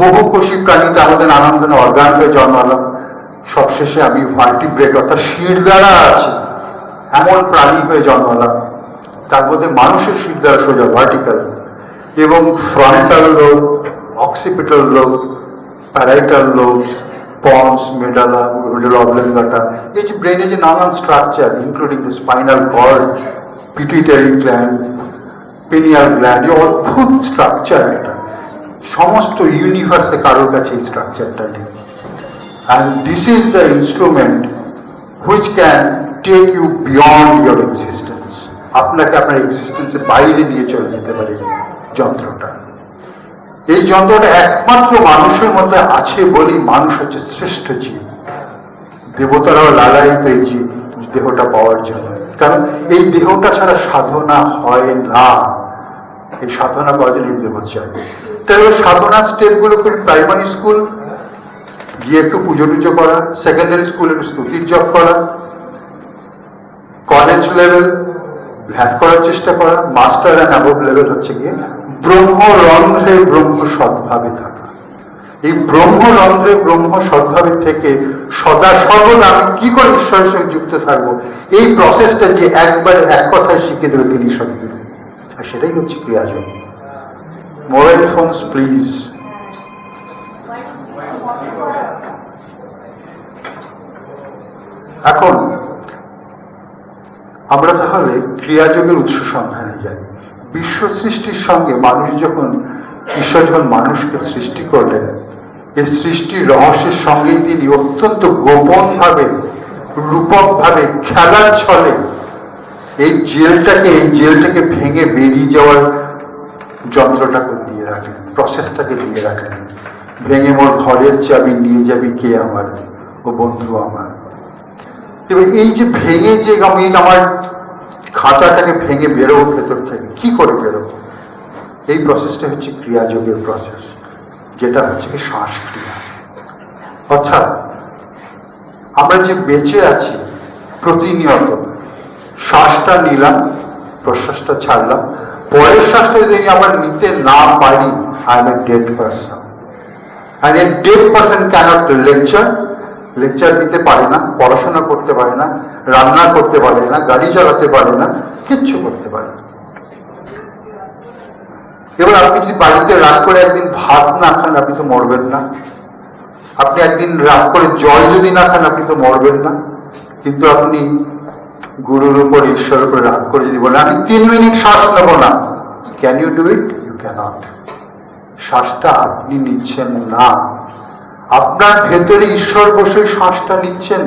বহুকোষী প্রাণীতে আমাদের নানান ধরনের অর্গান হয়ে জন্মালাম, সবশেষে আমি ভার্টিব্রেট অর্থাৎ শির দ্বারা আছি এমন প্রাণী হয়ে জন্মালাম। তার মধ্যে মানুষের শির দ্বারা সোজা ভার্টিক্যাল, এবং frontal lobe, occipital lobe, parietal lobe, pons, medulla, middle oblongata, এই যে ব্রেনে যে নানান structure, including the spinal cord, pituitary gland, pineal gland, এই অদ্ভুত স্ট্রাকচার, এটা সমস্ত ইউনিভার্সে কারোর কাছে এই স্ট্রাকচারটা নেই। And this is the instrument which can take you beyond your existence, আপনাকে আপনার এক্সিস্টেন্সের বাইরে নিয়ে চলে যেতে পারে যন্ত্রটা। এই যন্ত্রটা একমাত্র মানুষের মধ্যে আছে বলেই মানুষ হচ্ছে শ্রেষ্ঠ জীব। দেবতারাও লালায়িত এই জীব দেহটা পাওয়ার জন্য, কারণ এই দেহটা ছাড়া সাধনা হয় না। এই সাধনা করার জন্য এই দেহ চাই। তাহলে সাধনা স্টেপগুলো করে প্রাইমারি স্কুল গিয়ে একটু পুজো টুজো করা, সেকেন্ডারি স্কুল একটু স্তুতির জপ করা, কলেজ লেভেল ধ্যান করার চেষ্টা করা, মাস্টার অ্যান্ড অ্যাবভ লেভেল হচ্ছে গিয়ে ব্রহ্মরন্ধ্রে ব্রহ্ম সদ্ভাবে থাকা। এই ব্রহ্মরন্ধ্রে ব্রহ্ম সদ্ভাবে থেকে সদা সর্বদা আমি কি করে ঈশ্বরের সঙ্গে যুক্ত থাকবো, এই প্রসেসটা যে একবার এক কথায় শিখে দেবে তিনি সদ্গুরু, আর সেটাই হচ্ছে ক্রিয়াযোগ। Mobile phones please. এখন আমরা তাহলে ক্রিয়াযোগের উৎস সন্ধানে যাই। বিশ্ব সৃষ্টির সঙ্গে মানুষ যখন, ঈশ্বর যখন মানুষকে সৃষ্টি করলেন, এই সৃষ্টির রহস্যের সঙ্গেই তিনি অত্যন্ত গোপনভাবে, রূপকভাবে, খেলার ছলে এই জেলটাকে ভেঙে বেরিয়ে যাওয়ার যন্ত্রটাকে দিয়ে রাখলেন, প্রসেসটাকে দিয়ে রাখলেন। ভেঙে মোর ঘরের চাবি নিয়ে যাবি কে আমার, ও বন্ধু আমার। এবার এই যে ভেঙে যে আমি আমার খাঁচাটাকে ভেঙে বেরোবো ভেতর থেকে, কি করে বেরোবো, এই প্রসেসটা হচ্ছে ক্রিয়াযোগের প্রসেস, যেটা হচ্ছে কি শ্বাস ক্রিয়া। অর্থাৎ আমরা যে বেঁচে আছি প্রতিনিয়ত, শ্বাসটা নিলাম, প্রশ্বাসটা ছাড়লাম, পরের শ্বাসটা যদি আবার নিতে না পারি, I am a dead person. And a dead person cannot lecture দিতে পারে না, পড়াশোনা করতে পারে না, রান্না করতে পারে না, গাড়ি চালাতে পারে না, কিচ্ছু করতে পারে না। এবার আপনি যদি বাড়িতে রাগ করে একদিন ভাত না খান, আপনি তো মরবেন না। আপনি একদিন রাগ করে জল যদি না খান, আপনি তো মরবেন না। কিন্তু আপনি গুরুর উপর, ঈশ্বরের উপর রাগ করে যদি বলেন আমি 3 মিনিট শ্বাস নেব না, can you do it? You cannot. শ্বাসটা আপনি নিচ্ছেন না, আপনার ভেতরে ঈশ্বর বসে শ্বাসটা নিচ্ছেন।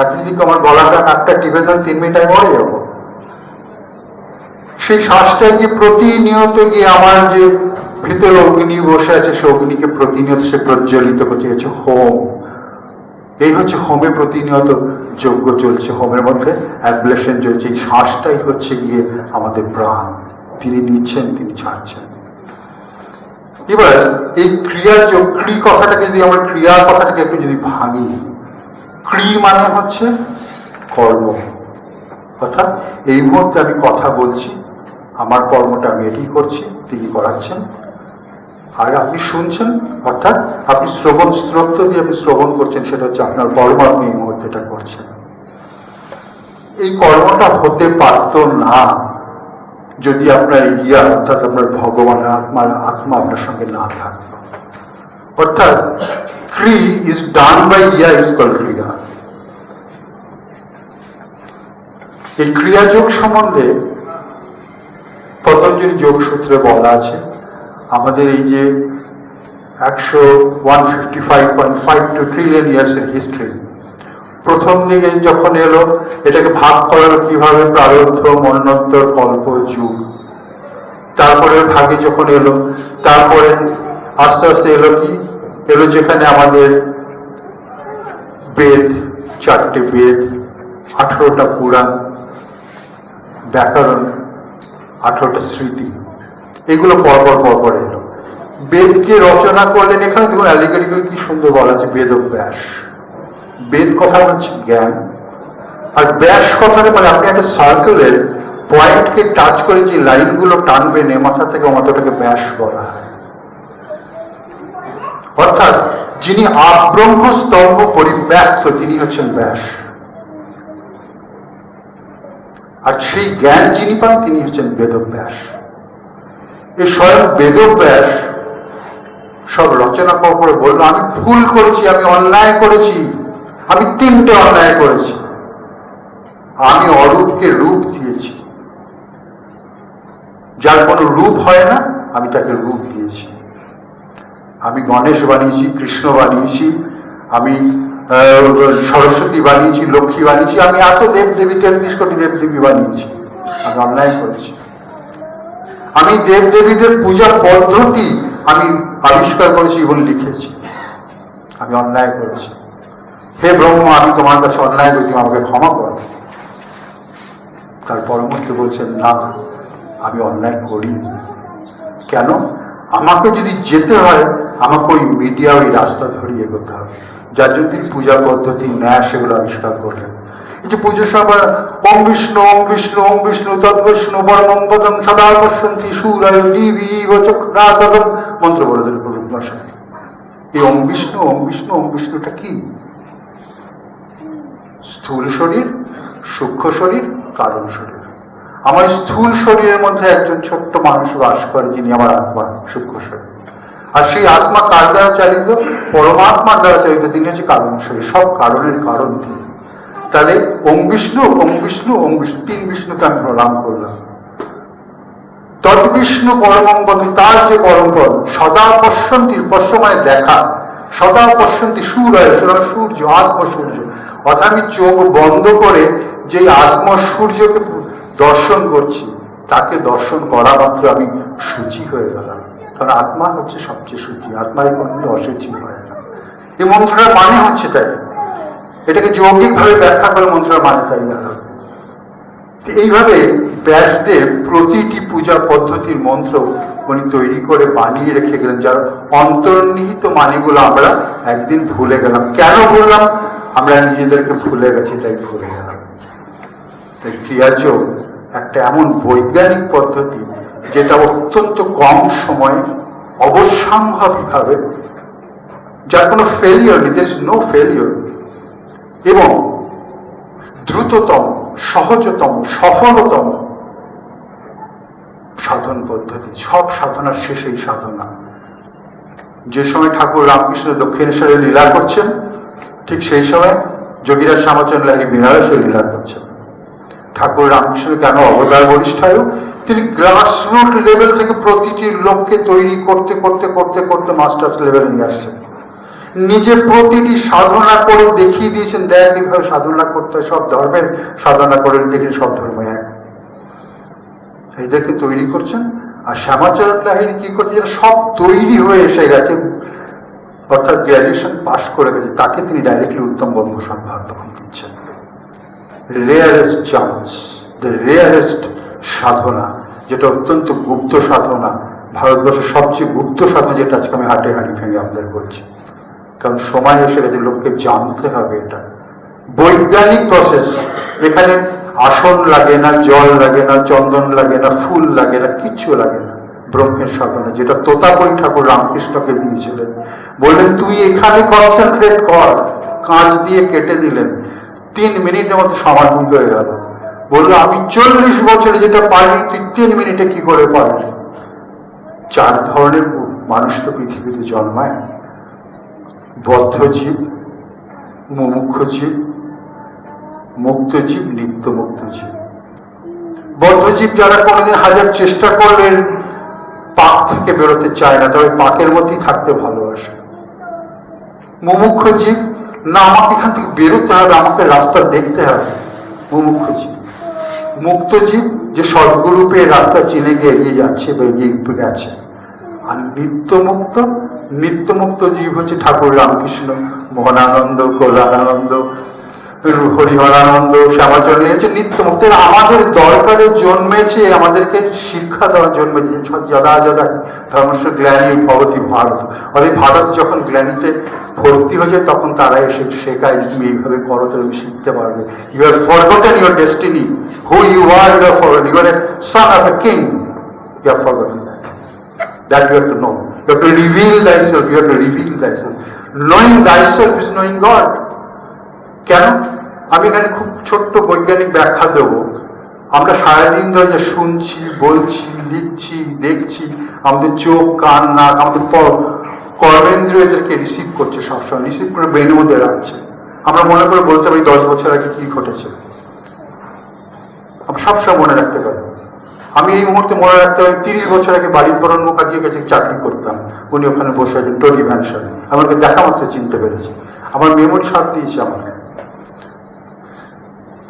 আপনি যদি আমার গলাটা নাকটা টিপে দেন, 3 মিনিট আমি মরে যাবো। সেই শ্বাসটাই যে প্রতিনিয়ত গিয়ে আমার যে ভিতরে অগ্নি বসে আছে, সে অগ্নিকে প্রতিনিয়ত সে প্রজ্বলিত করছে, হচ্ছে হোম। এই হচ্ছে হোমে প্রতিনিয়ত যজ্ঞ চলছে, হোমের মধ্যে অ্যাবলেশন চলছে। এই শ্বাসটাই হচ্ছে গিয়ে আমাদের প্রাণ, তিনি নিচ্ছেন, তিনি ছাড়ছেন। এবার এই ক্রিয়াযোগ, ক্রি কথাটাকে যদি আমরা ক্রিয়া কথাটাকে একটু যদি ভাঙি, ক্রি মানে হচ্ছে কর্ম, অর্থাৎ এই মুহূর্তে আমি কথা বলছি, আমার কর্মটা আমি এটি করছি, তিনি করাচ্ছেন, আর আপনি শুনছেন, অর্থাৎ আপনি শ্রবণ স্ত্রোত্র দিয়ে আপনি শ্রবণ করছেন, সেটা হচ্ছে আপনার কর্ম, আপনি এই মুহূর্তে এটা করছেন। এই কর্মটা হতে পারত না যদি আপনার ইয়া, অর্থাৎ আপনার ভগবানের আত্মা আপনার সঙ্গে না থাকতো। অর্থাৎ ক্রি ইজ ডান বাই ইয়া ইজ কল্ড ক্রিয়া। এই ক্রিয়াযোগ সম্বন্ধে পতঞ্জলি যোগসূত্রে বলা আছে, আমাদের এই যে 155.52 ট্রিলিয়ন ইয়ার্স এর হিস্ট্রি, প্রথম দিকে যখন এলো এটাকে ভাগ করার কিভাবে প্রারব্ধ, মন্বন্তর, কল্প, যুগ। তারপরে ভাগে যখন এলো, তারপরে আস্তে আস্তে এলো কি, এলো যেখানে আমাদের বেদ, 4টে বেদ, 18টা পুরাণ, ব্যাকরণ, 18টা স্মৃতি, এগুলো পরপর এলো। বেদকে রচনা করলেন, এখানে দেখুন অ্যালিগরিক্যাল কি সুন্দর বলা আছে, বেদব্যাস। বেদ কথা হচ্ছে জ্ঞান, আর ব্যাস কথাটা মানে আপনি একটা সার্কেলের পয়েন্টকে টাচ করে যে লাইনগুলো টানবেন এ মাথা থেকে ও মাথাটাকে ব্যাস বলা হয়। অর্থাৎ যিনি আব্রহ্ম স্তম্ভ পরিব্যাপ্ত, তিনি হচ্ছেন ব্যাস, আর সেই জ্ঞান যিনি পান তিনি হচ্ছেন বেদব্যাস। এই স্বয়ং বেদব্যাস সব রচনা করে বলল, আমি ভুল করেছি, আমি অন্যায় করেছি, আমি 3টে অন্যায় করেছি। আমি অরূপকে রূপ দিয়েছি, যার কোনো রূপ হয় না আমি তাকে রূপ দিয়েছি। আমি গণেশ বানিয়েছি, কৃষ্ণ বানিয়েছি, আমি সরস্বতী বানিয়েছি, লক্ষ্মী বানিয়েছি, আমি এত দেবদেবী 33 কোটি দেবদেবী বানিয়েছি। আমি অন্যায় করেছি। আমি দেবদেবীদের পূজা পদ্ধতি আমি আবিষ্কার করেছি এবং লিখেছি। আমি অন্যায় করেছি। হে ব্রহ্ম, আমি তোমার কাছে অন্যায় করেছি, আমাকে ক্ষমা করো। তার পরবর্তী বলছেন, না, আমি অন্যায় করিনি। কেন? আমাকে যদি যেতে হয়, আমাকে ওই মিডিয়া, ওই রাস্তা ধরে এগোতে হবে, যার জন্য তিনি পূজা পদ্ধতি, ন্যায়, সেগুলো আবিষ্কার করলেন। এই যে পুজোর সময় ওম বিষ্ণু ওম বিষ্ণু ওম বিষ্ণু তদ্বিষ্ণু পরমং পদং সদা পশ্যন্তি সূরায় দিবি চক্রাতদম মন্ত্র বলে দিল প্রভু ভাষায়। এই ওম বিষ্ণু ওম বিষ্ণু ওম বিষ্ণুটা কি? স্থূল শরীর, সূক্ষ্ম শরীর, কারণ শরীর। আমার স্থূল শরীরের মধ্যে একজন ছোট্ট মানুষ বাস করে, যিনি আমার আত্মা, সূক্ষ্ম শরীর। আর সেই আত্মা কার দ্বারা চালিত? পরমাত্মার দ্বারা চালিত, তিনি হচ্ছে কারণ শরীর, সব কারণের কারণ তিনি। তাহলে ওম বিষ্ণু ওম বিষ্ণু ওম বিষ্ণু, 3 বিষ্ণুকে আমি প্রণাম করলাম। তদ বিষ্ণু পরমং পদম, তার যে পরম পদ, সদা পশ্যন্তি, পশ্য মানে দেখা, সদা পশ্যন্তি সূরায়, সূর্য, আত্মসূর্য। অর্থাৎ আমি চোখ বন্ধ করে যে আত্মসূর্যকে দর্শন করছি, তাকে দর্শন করা মাত্র আমি শুচি হয়ে গেলাম। কারণ আত্মা হচ্ছে সবচেয়ে শুচি, আত্মায় কোনদিন অশুচি হয় না। এই মন্ত্রটার মানে হচ্ছে তাই, এটাকে যৌগিক ভাবে ব্যাখ্যা করে মন্ত্রের মানে তাই দাঁড়াবে। এইভাবে ব্যাসদেব প্রতিটি পূজা পদ্ধতির মন্ত্র উনি তৈরি করে বানিয়ে রেখে গেলেন, যার অন্তর্নিহিত মানেগুলো আমরা একদিন ভুলে গেলাম। কেন ভুললাম? আমরা নিজেদেরকে ভুলে গেছি, তাই ভুলে গেলাম। তাই ক্রিয়াযোগ একটা এমন বৈজ্ঞানিক পদ্ধতি, যেটা অত্যন্ত কম সময়ে অবশ্যম্ভাবীভাবে, যার কোনো ফেলিওর নেই, দেয়ার ইজ নো ফেলিওর, এবং দ্রুততম, সহজতম, সফলতম সাধন পদ্ধতি। সব সাধনার শেষেই সাধনা। যে সময় ঠাকুর রামকৃষ্ণ দক্ষিণেশ্বরে লীলা করছেন, ঠিক সেই সময় যোগীরাজ শ্যামাচন্দ্র লাহিড়ী বেনারসে লীলা করছেন। ঠাকুর রামকৃষ্ণ কেন অবতার বরিষ্ঠায়? তিনি গ্রাসরুট লেভেল থেকে প্রতিটি লোককে তৈরি করতে করতে করতে করতে মাস্টার্স লেভেলে নিয়ে আসছেন। নিজে প্রতিটি সাধনা করে দেখিয়ে দিয়েছেন, দেখ কিভাবে সাধনা করতে হয়, সব ধর্মের সাধনা করে দেখে সব ধর্ম এক। এদেরকে তৈরি করছেন। আর শ্যামাচরণ লাহিড়ী কি করছে? সব তৈরি হয়ে এসে গেছে, অর্থাৎ গ্র্যাজুয়েশন পাশ করে গেছে, তাকে তিনি ডাইরেক্টলি উত্তম ব্রহ্মসৎ ভাগবত দিচ্ছেন। রেয়ারেস্ট চান্স, দ্য রেয়ারেস্ট সাধনা, যেটা অত্যন্ত গুপ্ত সাধনা, ভারতবর্ষের সবচেয়ে গুপ্ত সাধনা, যেটা আজকে আমি হাটে হাঁড়ি ভেঙে আপনাদের বলছি। কারণ সময় এসে গেছে, লোককে জানতে হবে এটা বৈজ্ঞানিক প্রসেস। এখানে আসন লাগে না, জল লাগে না, চন্দন লাগে না, ফুল লাগে না, কিচ্ছু লাগে না। ব্রহ্মের সাধনা, যেটা তোতাপুরী ঠাকুর রামকৃষ্ণকে দিয়েছিলেন, বললেন তুই এখানে কনসেন্ট্রেট কর, কাঁচ দিয়ে কেটে দিলেন, 3 মিনিটের মধ্যে সমাধি হয়ে গেল। বললো আমি 40 বছরে যেটা পারিনি তুই 3 মিনিটে কি করে পারলি? 4 ধরনের মানুষ তো পৃথিবীতে জন্মায়, বদ্ধ জীব, মুমুক্ষ জীব, মুক্ত জীব, নিত্য মুক্ত জীব। বদ্ধ জীব যারা কোনোদিন হাজার চেষ্টা করলেন পাক থেকে বেরোতে চায় না, তবে পাকের মধ্যেই থাকতে ভালোবাসে। মুমুক্ষ জীব, না আমাকে এখান থেকে বেরোতে হবে, আমাকে রাস্তা দেখতে হবে, মুমুক্ষ জীব। মুক্ত জীব, যে সদ্গুরু পেয়ে রাস্তা চিনে গিয়ে এগিয়ে যাচ্ছে বা এগিয়ে গেছে। আর নিত্যমুক্ত, নিত্যমুক্ত জীব হচ্ছে ঠাকুর রামকৃষ্ণ, মোহনানন্দ, কল্যাণানন্দ, হরিহরানন্দ, শ্যামাচরণ, হচ্ছে নিত্যমুক্ত। আমাদের দরকারে জন্মেছে, আমাদেরকে শিক্ষা দেওয়ার জন্মেছে। যদা যদা ধর্মস্ব গ্লানি ভবতি ভারত, অর্থাৎ ভারত যখন গ্লানিতে ভর্তি হয়েছে তখন তারা এসে শেখায় যে তুমি এইভাবে করো, তাহলে তুমি শিখতে পারবে। You are forgotten your destiny, who you are, you are forgotten, you are a son of a king, you are forgotten that. That you have to know. You have to reveal thyself. You have to reveal thyself. Knowing thyself is knowing God. কেন? আমি এখানে খুব ছোট্ট বৈজ্ঞানিক ব্যাখ্যা দেব। আমরা সারাদিন ধরে যে শুনছি, বলছি, লিখছি, দেখছি, আমাদের চোখ, কান, নাক, আমাদের কর্মেন্দ্রিয় এদেরকে রিসিভ করছে, সবসময় রিসিভ করে ব্রেনের মধ্যে রাখছে। আমরা মনে করে বলতে পারি 10 বছর আগে কি ঘটেছে, আমরা সবসময় মনে রাখতে পারি। আমি এই মুহূর্তে মনে রাখতে পারি 30 বছর আগে বারিদবরণ মুখার্জির কাছে চাকরি করতাম, উনি ওখানে বসে আছেন টরি ভ্যানসনে, আমাকে দেখা মাত্র চিনতে পেরেছি। আমার মেমোরি সাথ দিয়েছে আমাকে।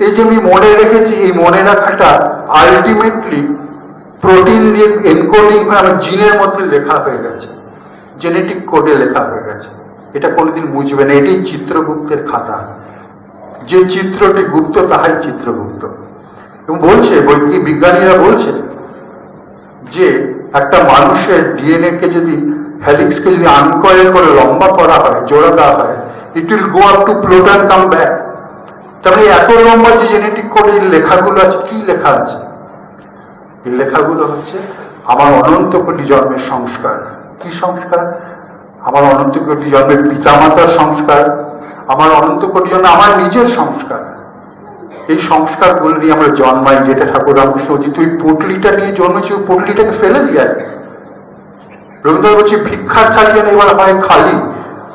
এই যে আমি মনে রেখেছি, এই মনে রাখাটা আলটিমেটলি প্রোটিন দিয়ে এনকোডিং হয়ে আমার জিনের মধ্যে লেখা হয়ে গেছে, জেনেটিক কোডে লেখা হয়ে গেছে। এটা কোনোদিন মুছবে না। এটাই চিত্রগুপ্তের খাতা। যে চিত্রটি গুপ্ত তাহাই চিত্রগুপ্ত। এবং বলছে, বিজ্ঞানীরা বলছে যে একটা মানুষের ডিএনএ কে যদি, হেলিক্সকে যদি আনকয়েল করে লম্বা করা হয়, জোড়া দেওয়া হয়, it will go up to Pluto and come back. তাহলে এত লম্বা যে জেনেটিক কোডে লেখাগুলো আছে, কি লেখা আছে? এই লেখাগুলো হচ্ছে আমার অনন্ত কোটি জন্মের সংস্কার। কি সংস্কার? আমার অনন্ত কোটি জন্মের পিতামাতার সংস্কার, আমার অনন্ত কোটি জন্মে আমার নিজের সংস্কার। এই সংস্কারগুলো নিয়ে আমরা জন্মাই। যেটা ঠাকুর রামকৃষ্ণ বলছি, তুই পুটলিটা নিয়ে জন্মেছি, ওই পুটলিটাকে ফেলে দিয়ে। রবীন্দ্রনাথ বলছি ভিক্ষার থালি যেন এবার হয় খালি,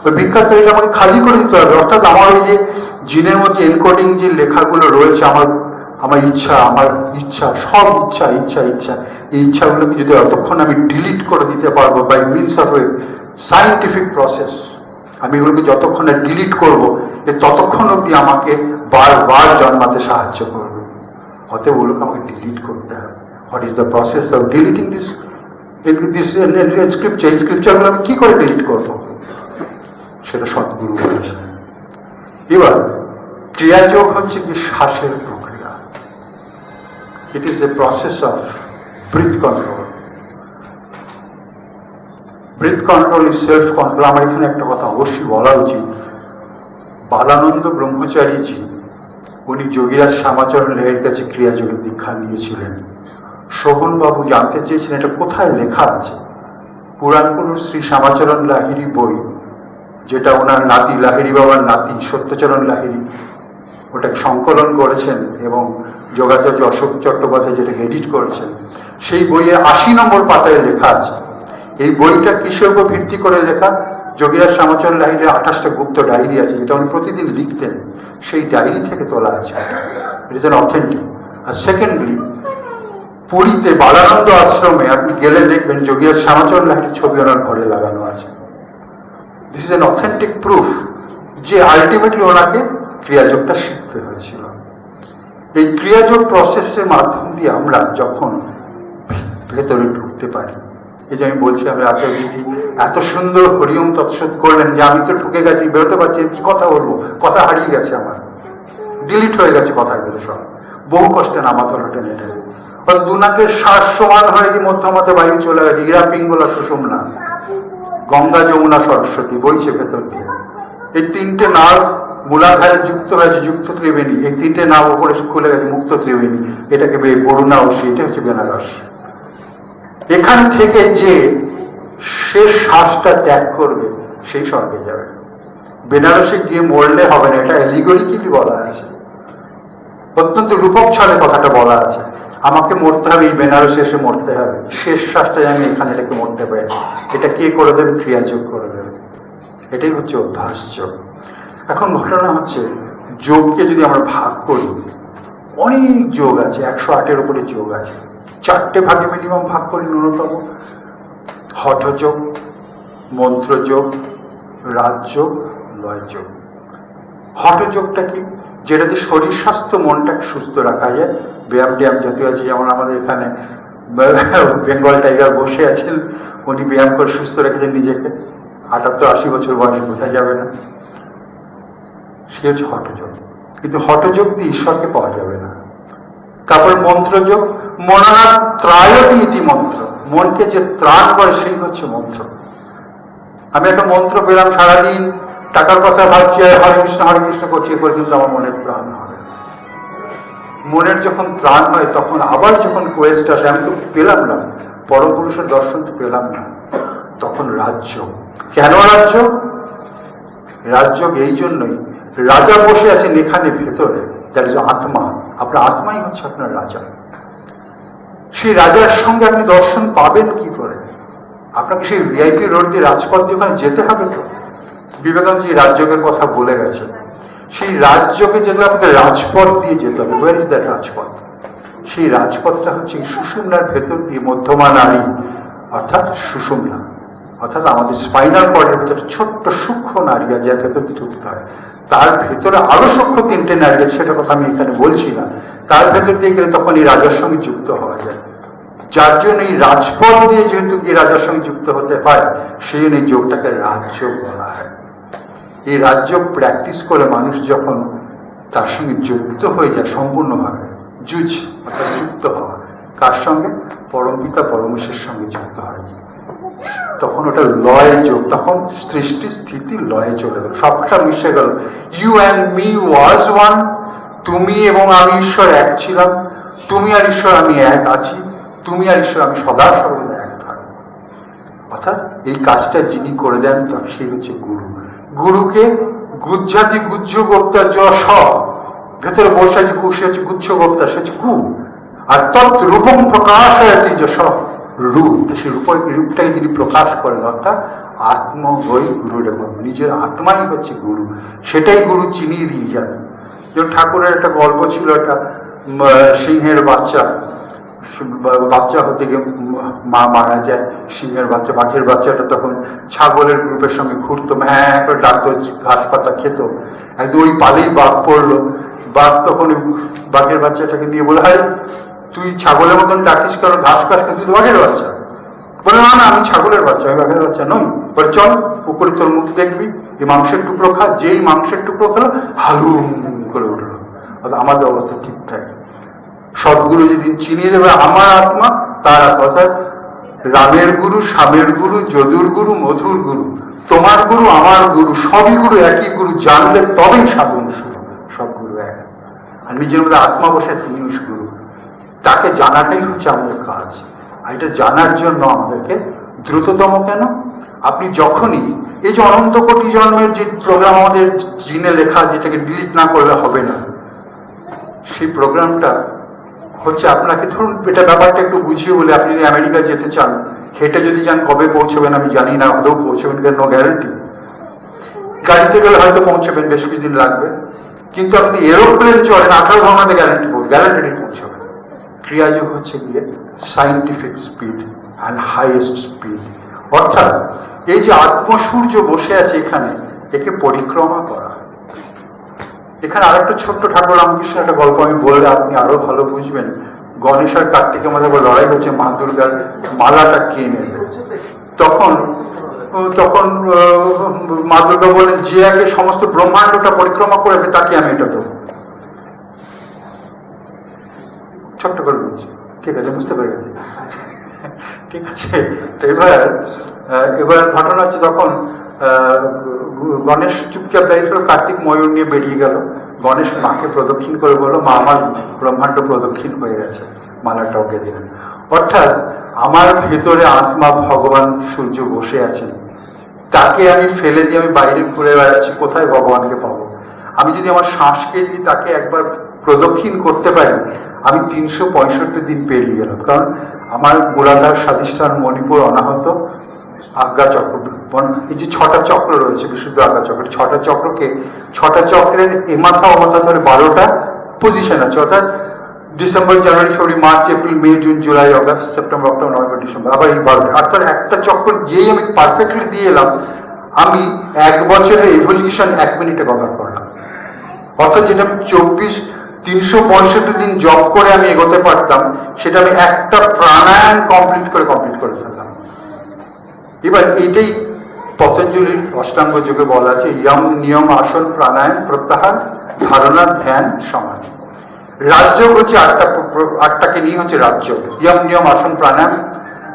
ওই ভিক্ষার থালিটা আমাকে খালি করে দিতে হবে। অর্থাৎ আমার ওই যে জিনের মধ্যে এনকোডিং যে লেখাগুলো রয়েছে, আমার ইচ্ছা, সব ইচ্ছা, এই ইচ্ছাগুলোকে যদি অতক্ষণ আমি ডিলিট করে দিতে পারবো by means of a scientific process, আমি এগুলোকে যতক্ষণ ডিলিট করবো, ততক্ষণ অব্দি আমাকে বারবার জন্মাতে সাহায্য করবে। অতএব ওগুলোকে আমাকে ডিলিট করতে হবে। What is the process of deleting this scripture? এই স্ক্রিপচারগুলো আমি কি করে ডিলিট করবো? সেটা সদ্গুরু বলে। এবার ক্রিয়াযোগ হচ্ছে কি শ্বাসের প্রক্রিয়া। It is a process of breath control. Breath control is self control. আমার এখানে একটা কথা অবশ্যই বলা উচিত। বালানন্দ ব্রহ্মচারীজি, উনি যোগীরাজ শ্যামাচরণ লেহের কাছে ক্রিয়াযোগের দীক্ষা নিয়েছিলেন। শোভনবাবু জানতে চেয়েছিলেন এটা কোথায় লেখা আছে। পুরাণ পুরুষ শ্রী শ্যামাচরণ লাহিড়ী বই, যেটা ওনার নাতি, লাহিড়ী বাবার নাতি সত্যচরণ লাহিড়ী, ওটাকে সংকলন করেছেন এবং যোগাচার্য অশোক চট্টোপাধ্যায় যেটাকে এডিট করেছেন, সেই বইয়ে 80 নম্বর পাতায় লেখা আছে। এই বইটা কিসের উপর ভিত্তি করে লেখা? যোগীরাজ শ্যামাচরণ লাহিড়ীর 28টা গুপ্ত ডায়েরি আছে, যেটা উনি প্রতিদিন লিখতেন, সেই ডায়েরি থেকে তোলা আছে। It is an authentic. আর সেকেন্ডলি, পুরীতে বালানন্দ আশ্রমে আপনি গেলে দেখবেন যোগীরাজ শ্যামাচরণ লাহিড়ীর ছবি ওনার ঘরে লাগানো আছে। This is an authentic proof যে আলটিমেটলি ওনাকে ক্রিয়াযোগটা শিখতে হয়েছিল। এই ক্রিয়াযোগ প্রসেসের মাধ্যম দিয়ে আমরা যখন ভেতরে ঢুকতে পারি, এই যে আমি বলছি, আমি আচার্যজি এত সুন্দর হরিওম তৎসৎ করলেন যে আমি তো ঠকে গেছি, বেরোতে পারছি কি কথা বলবো, কথা হারিয়ে গেছে, আমার ডিলিট হয়ে গেছে কথাগুলো সব, বহু কষ্টে নামাতে হলো টেনে টেনে। দুনাকের শ্বাস সমান হয়ে গিয়ে মধ্যমাতে বায়ু চলে গেছে, ইরা পিঙ্গলা সুষুম্না, গঙ্গা যমুনা সরস্বতী বইছে ভেতর দিয়ে। এই তিনটে নার্ভ মূলাধারে যুক্ত হয়েছে, যুক্ত ত্রিবেণী, এই তিনটে নার্ভ উপরে খুলে গেছে, মুক্ত ত্রিবেণী, এটাকে বরুণা ও এটা হচ্ছে বেনারস। এখান থেকে যে শেষ শ্বাসটা ত্যাগ করবে সেই স্বর্গে যাবে। বেনারসে গিয়ে মরলে হবে না, এটা এলিগরিক্যালি বলা আছে, অত্যন্ত রূপক ছলে কথাটা বলা আছে। আমাকে মরতে হবে, এই বেনারসে এসে মরতে হবে, শেষ শ্বাসটা আমি এখানে রেখে মরতে পারি। এটা কে করে দেবে? ক্রিয়াযোগ করে দেবে। এটাই হচ্ছে অভ্যাস যোগ। এখন ঘটনা হচ্ছে, যোগকে যদি আমরা ভাগ করি, অনেক যোগ আছে, 108-এর উপরে যোগ আছে। 4টে ভাগে মিনিমাম ভাগ করি ন্যূনতম: হঠযোগ, মন্ত্রযোগ, রাজযোগ, লয়যোগ। হঠযোগটা কি? যেটাতে শরীর স্বাস্থ্য মনটাকে সুস্থ রাখা যায়। ব্যায়াম ট্যায়াম জাতীয় আছে, যেমন আমাদের এখানে বেঙ্গল টাইগার বসে আছেন, উনি ব্যায়াম করে সুস্থ রেখেছেন নিজেকে, 78-80 বছর বয়স, বোঝা যাবে না। সে হচ্ছে হঠযোগ। কিন্তু হঠযোগ দিয়ে ঈশ্বরকে পাওয়া যাবে না। তারপর মন্ত্রযোগ, মননাথ ত্রায়তি ইতি মন্ত্র, মনকে যে ত্রাণ করে সেই হচ্ছে মন্ত্র। আমি একটা মন্ত্র পেলাম, সারাদিন টাকার কথা ভাবছি আর হরে কৃষ্ণ করছি, এরপর কিন্তু আমার মনের ত্রাণ হবে। মনের যখন ত্রাণ হয় তখন আবার যখন কোয়েস্ট আসে, আমি তো পেলাম না, পরম পুরুষের দর্শন তো পেলাম না, তখন রাজ্য। কেন রাজ্য? রাজযোগ এই জন্যই, রাজা বসে আছেন এখানে ভেতরে, দ্যাট ইজ আত্মা। আপনার আত্মাই হচ্ছে আপনার রাজা। সেই রাজার সঙ্গে আপনি দর্শন পাবেন কি করে? আপনাকে সেই ভিআইপি রোড দিয়ে রাজপথ দিয়ে ওখানে যেতে হবে তো। বিবেকানন্দ যে রাজযোগের কথা বলে গেছে, সেই রাজযোগে যেতে আপনাকে রাজপথ দিয়ে যেতে হবে। ওয়ার ইজ দ্যাট রাজপথ? সেই রাজপথটা হচ্ছে সুষুম্নার ভেতর দিয়ে, মধ্যমা নাড়ি অর্থাৎ সুষুম্না, অর্থাৎ আমাদের স্পাইনাল কর্ডের ভেতরে ছোট্ট সূক্ষ্ম নাড়ি আছে, যার ভেতর ঢুকতে হয়। তার ভেতরে আরো সূক্ষ্ম 3টে নাড়ি আছে, সেটা কথা আমি এখানে বলছি না। তার ভেতর দিয়ে গেলে তখন এই রাজার সঙ্গে যুক্ত হওয়া যায়। যার জন্য এই রাজপথ দিয়ে যেহেতু এই রাজার সঙ্গে যুক্ত হতে হয়, সেই জন্য এই যোগটাকে রাজযোগ বলা হয়। এই রাজযোগ প্র্যাকটিস করে মানুষ যখন তার সঙ্গে যুক্ত হয়ে যায় সম্পূর্ণভাবে, যুজ অর্থাৎ যুক্ত হওয়া, কার সঙ্গে? পরমপিতা পরমেশ্বরের সঙ্গে যুক্ত হয়, তখন ওটা লয়ে যোগ, তখন সৃষ্টি স্থিতি লয়ে চলে গেল, সবটা মিশে গেল। You and me was one, তুমি এবং আমি ঈশ্বর এক ছিলাম, তুমি আর ঈশ্বর আমি এক আছি, তুমি আর ঈশ্বর আমি সদা সর্বদা এক থাকবো। অর্থাৎ এই কাজটা যিনি করে দেন সেই হচ্ছে গুরু। গুরুকে গুজ্জাতি গুজ্জ গোপ্তা যশ, ভেতরে বসে আছে কু, সে হচ্ছে গুচ্ছ গোপ্তা, সে হচ্ছে কু। আর তৎ রূপম প্রকাশ হয়তি যশ, রূপ, সেই রূপটাকে যিনি প্রকাশ করেন, অর্থাৎ আত্ম হই গুরু রেখম, নিজের আত্মাই হচ্ছে গুরু, সেটাই গুরু চিনিয়ে দিয়ে যান। যেমন ঠাকুরের একটা গল্প ছিল, একটা সিংহের বাচ্চা হতে গিয়ে মা মারা যায়, সিংহের বাচ্চা, বাঘের বাচ্চাটা তখন ছাগলের গ্রুপের সঙ্গে ঘুরতো, হ্যাঁ করে ডাকতো, ঘাস পাতা খেত। একদম ওই পালেই বাঘ পড়লো, বাঘ তখন বাঘের বাচ্চাটাকে নিয়ে বলে, আরে তুই ছাগলের মতন ডাকিস কেন, ঘাস ঘাস কেন, তুই তো বাঘের বাচ্চা। বলে, না না আমি ছাগলের বাচ্চা, আমি বাঘের বাচ্চা নই। বলে, চল পুকুরে তোর মুখ দেখবি, এই মাংসের টুকরো খা। যেই মাংসের টুকরো খেলো, হালুম করে উঠলো। আমাদের অবস্থা ঠিক থাকে। সদ্গুরু যেদিন চিনিয়ে দেবে আমার আত্মা, তার কথা, রামের গুরু, শ্যামের গুরু, যদুর গুরু, মধুর গুরু, তোমার গুরু, আমার গুরু, সবই গুরু, একই গুরু, জানলে তবেই সাধন শুরু। সব গুরু এক, আর নিজের মধ্যে আত্মা বসে তিনিও গুরু। তাকে জানাটাই হচ্ছে আমাদের কাজ। আর এটা জানার জন্য আমাদেরকে দ্রুততম কেন? আপনি যখনই এই যে অনন্ত কোটি জন্মের যে প্রোগ্রাম আমাদের জিনে লেখা, যেটাকে ডিলিট না করলে হবে না, সেই প্রোগ্রামটা হচ্ছে আপনাকে, ধরুন এটা ব্যাপারটা একটু বুঝিয়ে বলে, আপনি যদি আমেরিকা যেতে চান, হেঁটে যদি যান কবে পৌঁছবেন আমি জানি না, আদৌ পৌঁছবেন কেন, নো গ্যারান্টি। গাড়িতে গেলে হয়তো পৌঁছবেন, বেশ কিছুদিন লাগবে। কিন্তু আপনি এরোপ্লেন চড়েন, 18 ঘন্টাতে গ্যারান্টি পৌঁছবেন। ক্রিয়াযোগ হচ্ছে গিয়ে scientific speed and highest speed. অর্থাৎ এই যে আত্মসূর্য বসে আছে এখানে, একে পরিক্রমা করা। এখানে আরেকটা ছোট্ট ঠাকুর রামকৃষ্ণের একটা গল্প আমি বললে আপনি আরো ভালো বুঝবেন। গণেশ আর কার্তিকের মধ্যে লড়াই হচ্ছে, মা দুর্গার মালাটা কে নেবে। তখন তখন মা দুর্গা বলেন, যে আগে সমস্ত ব্রহ্মাণ্ডটা পরিক্রমা করেছে তাকে আমি এটা দেবো। ছোট্ট করে দিচ্ছি, ঠিক আছে, বুঝতে পেরে গেছি, ঠিক আছে। তো এবার ঘটনা হচ্ছে, তখন গণেশ চুপচাপ দাঁড়িয়ে ছিল, কার্তিক ময়ূর নিয়ে বেরিয়ে গেল। গণেশ মাকে প্রদক্ষিণ করে বললো, মা আমার ব্রহ্মাণ্ড প্রদক্ষিণ হয়ে গেছে, মালাটা ওকে দিলেন। অর্থাৎ আমার ভেতরে আত্মা ভগবান সূর্য বসে আছেন, তাকে আমি ফেলে দিয়ে আমি বাইরে ঘুরে বেড়াচ্ছি, কোথায় ভগবানকে পাবো? আমি যদি আমার শ্বাসকে দিয়ে তাকে একবার প্রদক্ষিণ করতে পারি, আমি 365 দিন পেরিয়ে গেলাম। কারণ আমার মূলাধার, স্বাধিষ্ঠান, মণিপুর, অনাহত, আজ্ঞা চক্র, এই যে 6টা চক্র রয়েছে, বিশুদ্ধ আজ্ঞা চক্র, 6টা চক্রকে, 6টা চক্রের এমাথা ওমাথা ধরে 12টা পজিশন আছে। অর্থাৎ December, January, February, March, April, May, June, July, August, September, October, November, December, আবার এই 12টা। অর্থাৎ একটা চক্র যেই আমি পারফেক্টলি দিয়ে এলাম, আমি 1 বছরের ইভলিউশন 1 মিনিটে কভার করলাম। অর্থাৎ যেটা 365 দিন জব করে আমি এগোতে পারতাম, সেটা আমি একটা প্রাণায়াম কমপ্লিট করে ফেললাম। এবার এইটাই পতঞ্জলির অষ্টাঙ্গ যোগে বলা আছে, ইয়ম, নিয়ম, আসন, প্রাণায়াম, প্রত্যাহার, ধারণা, ধ্যান, সমাধি। রাজযোগ হচ্ছে 8টাকে নিয়ে হচ্ছে রাজযোগ, ইয়ম, নিয়ম, আসন, প্রাণায়াম,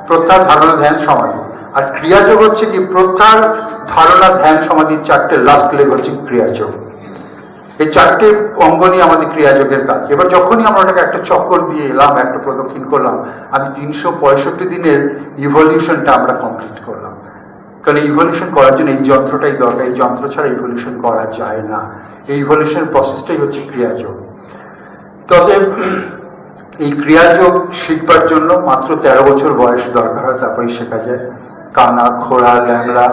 প্রত্যাহার, ধারণা, ধ্যান, সমাধি। আর ক্রিয়াযোগ হচ্ছে কি, প্রত্যাহার, ধারণা, ধ্যান, সমাধি, 4টে লাস্ট লেগ হচ্ছে ক্রিয়াযোগ। এই 4টে অঙ্গ নিয়ে আমাদের ক্রিয়াযোগের কাজ। এবার যখনই আমরা ওটাকে একটা চক্কর দিয়ে এলাম, একটা প্রদক্ষিণ করলাম, আমি 365 দিনের ইভলিউশনটা আমরা কমপ্লিট করলাম। কারণ ইভলিউশন করার জন্য এই যন্ত্রটাই দরকার, এই যন্ত্র ছাড়া ইভলিউশন করা যায় না। এই ইভলিউশন প্রসেসটাই হচ্ছে ক্রিয়াযোগ। তবে এই ক্রিয়াযোগ শিখবার জন্য মাত্র 13 বছর বয়স দরকার হয়, তারপরেই শেখা যায়। কানা, খোড়া, ল্যাংড়া,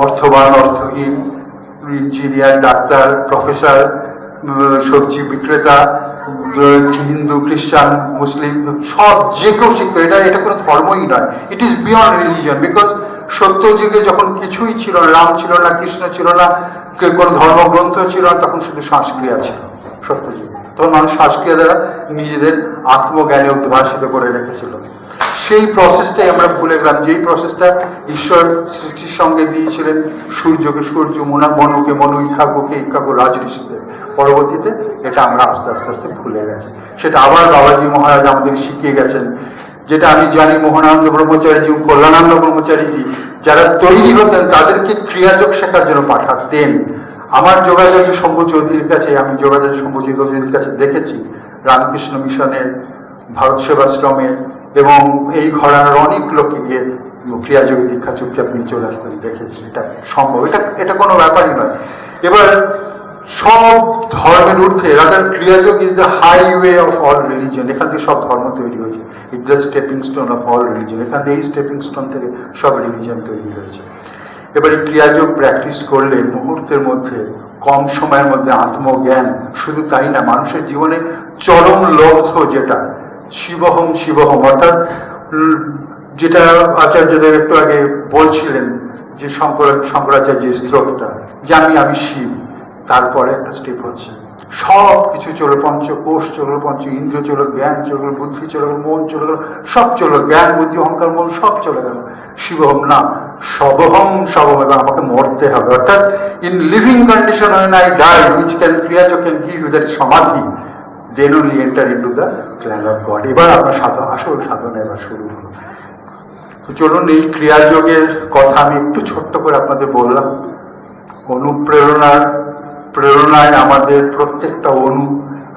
অর্থবান, অর্থহীন, ইঞ্জিনিয়ার, ডাক্তার, প্রফেসর, সবজি বিক্রেতা, হিন্দু, খ্রিস্টান, মুসলিম, সব যে কেউ শিখতো। এটা কোনো ধর্মই নয়, it is beyond religion. Because সত্যযুগে যখন কিছুই ছিল না, রাম ছিল না, কৃষ্ণ ছিল না, কোনো ধর্মগ্রন্থ ছিল না, তখন শুধু শ্বাসক্রিয়া ছিল সত্যযুগে। তখন মানুষ শ্বাসক্রিয়া দ্বারা নিজেদের আত্মজ্ঞানে উদ্ভাসিত করে রেখেছিল। সেই প্রসেসটাই আমরা ভুলে গেলাম, যেই প্রসেসটা ঈশ্বর সৃষ্টির সঙ্গে দিয়েছিলেন সূর্যকে সূর্য, মনুকে মনু, ইক্ষাকুকে ইক্ষাকু, রাজ ঋষিদের। পরবর্তীতে এটা আমরা আস্তে আস্তে ভুলে গেছি। সেটা আবার বাবাজি মহারাজ আমাদের শিখিয়ে গেছেন। যেটা আমি জানি, মোহনানন্দ ব্রহ্মচারীজি, কল্যাণানন্দ ব্রহ্মচারীজি যারা তৈরি হতেন, তাদেরকে ক্রিয়াযোগ শেখার জন্য পাঠাতেন। আমার যোগাযোগ শম্ভু চৌধুরীর কাছে, আমি যোগাযোগ শম্ভু চৌধুরীর কাছে দেখেছি, রামকৃষ্ণ মিশনের, ভারত সেবাশ্রমের এবং এই ঘরানার অনেক লোককে গিয়ে ক্রিয়াযোগী দীক্ষা চুপচাপ নিয়ে চলে আসতেন, দেখেছি। এটা সম্ভব, এটা কোনো ব্যাপারই নয়। এবার সব ধর্মের ঊর্ধ্বে, rather Kriyayoga is the highway of all religion. এখান থেকে সব ধর্ম তৈরি হয়েছে, it's the stepping stone of all religion. এখান থেকে এই স্টেপিং স্টোন থেকে সব রিলিজিয়ন তৈরি হয়েছে। এবার এই ক্রিয়াযোগ প্র্যাকটিস করলে মুহূর্তের মধ্যে, কম সময়ের মধ্যে আত্মজ্ঞান, শুধু তাই না, মানুষের জীবনে চরম লব্ধ যেটা শিবহম শিবহম, অর্থাৎ যেটা আচার্যদের একটু আগে বলছিলেন, যে শঙ্করাচার্যের স্তোত্রটা, যে আমি শিব, তারপরে একটা স্টেপ হচ্ছে সব কিছু চলো, পঞ্চকোষ চলো, পঞ্চ ইন্দ্রিয় চলো, জ্ঞান চলো, বুদ্ধি চলে গেল, মন চলে গেল, সব চলো, জ্ঞান, বুদ্ধি, অহংকার, মন সব চলে গেল। শিবহম না, সবহম সবহম। এবার আমাকে মরতে হবে। অর্থাৎ in living condition when I die, which can ক্রিয়াযোগ can give you that সমাধি, then only enter into the clan of God. এবার আপনার আসল সাধনা এবার শুরু হলো। তো চলুন, এই ক্রিয়াযোগের কথা আমি একটু ছোট্ট করে আপনাদের বললাম। প্রেরণায় আমাদের প্রত্যেকটা অণু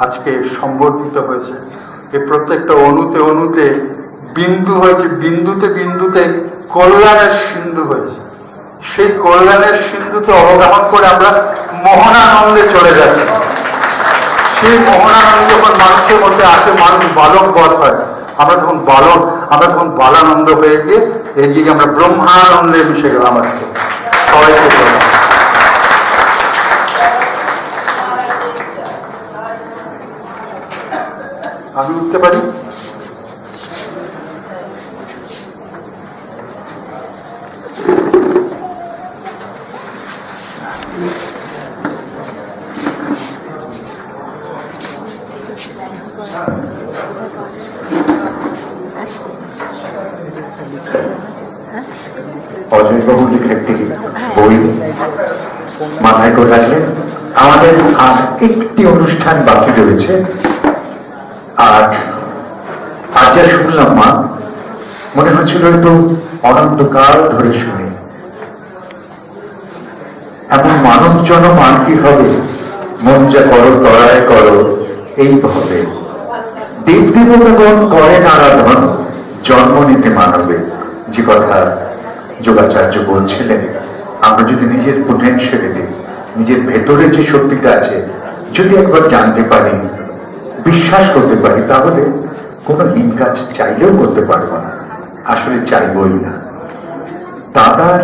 আজকে সম্বর্ধিত হয়েছে। এই প্রত্যেকটা অণুতে বিন্দু হয়েছে, বিন্দুতে কল্যাণের সিন্ধু হয়েছে। সেই কল্যাণের সিন্ধুতে অবগাহন করে আমরা মোহনানন্দে চলে যাচ্ছি। সেই মোহনানন্দ যখন মানুষের মধ্যে আসে, মানুষ বালক বধ হয়, আমরা তখন বালানন্দ হয়ে গিয়ে এগিয়ে আমরা ব্রহ্মানন্দে মিশে গেলাম। আজকে সবাইকে আমি উঠতে পারি। অজয়বাবু লেখা একটি বই মাথায় করে রাখলেন। আমাদের আর একটি অনুষ্ঠান বাকি রয়েছে, আর আজ যা শুনলাম মা, মনে হচ্ছিল একটু অনন্তকাল ধরে শুনি। এমন মানব জনম আর কি হবে, মন যা করো তরায় করো এই ভাবে। দেব দেবতাগণ করেন আরাধন, জন্ম নিতে মানবে। যে কথা যোগাচার্য বলছিলেন, আমরা যদি নিজের পোটেনশিয়ালিটি, নিজের ভেতরে যে শক্তিটা আছে, যদি একবার জানতে পারি, বিশ্বাস করতে পারি, তাহলে কোনো হীন কাজ চাইলেও করতে পারবো না, আসলে চাইবই না। দাদার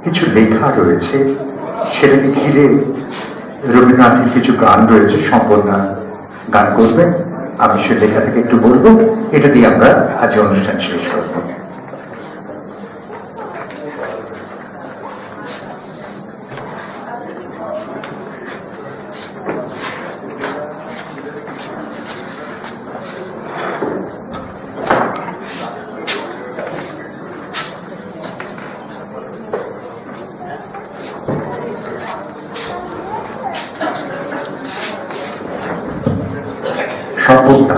কিছু লেখা রয়েছে, সেটাকে ঘিরে রবীন্দ্রনাথের কিছু গান রয়েছে, সম্পূর্ণা গান করবেন। আমি সে লেখা থেকে একটু বলবো, এটা দিয়ে আমরা আজ অনুষ্ঠান শেষ করবো। সম্পূর্ণা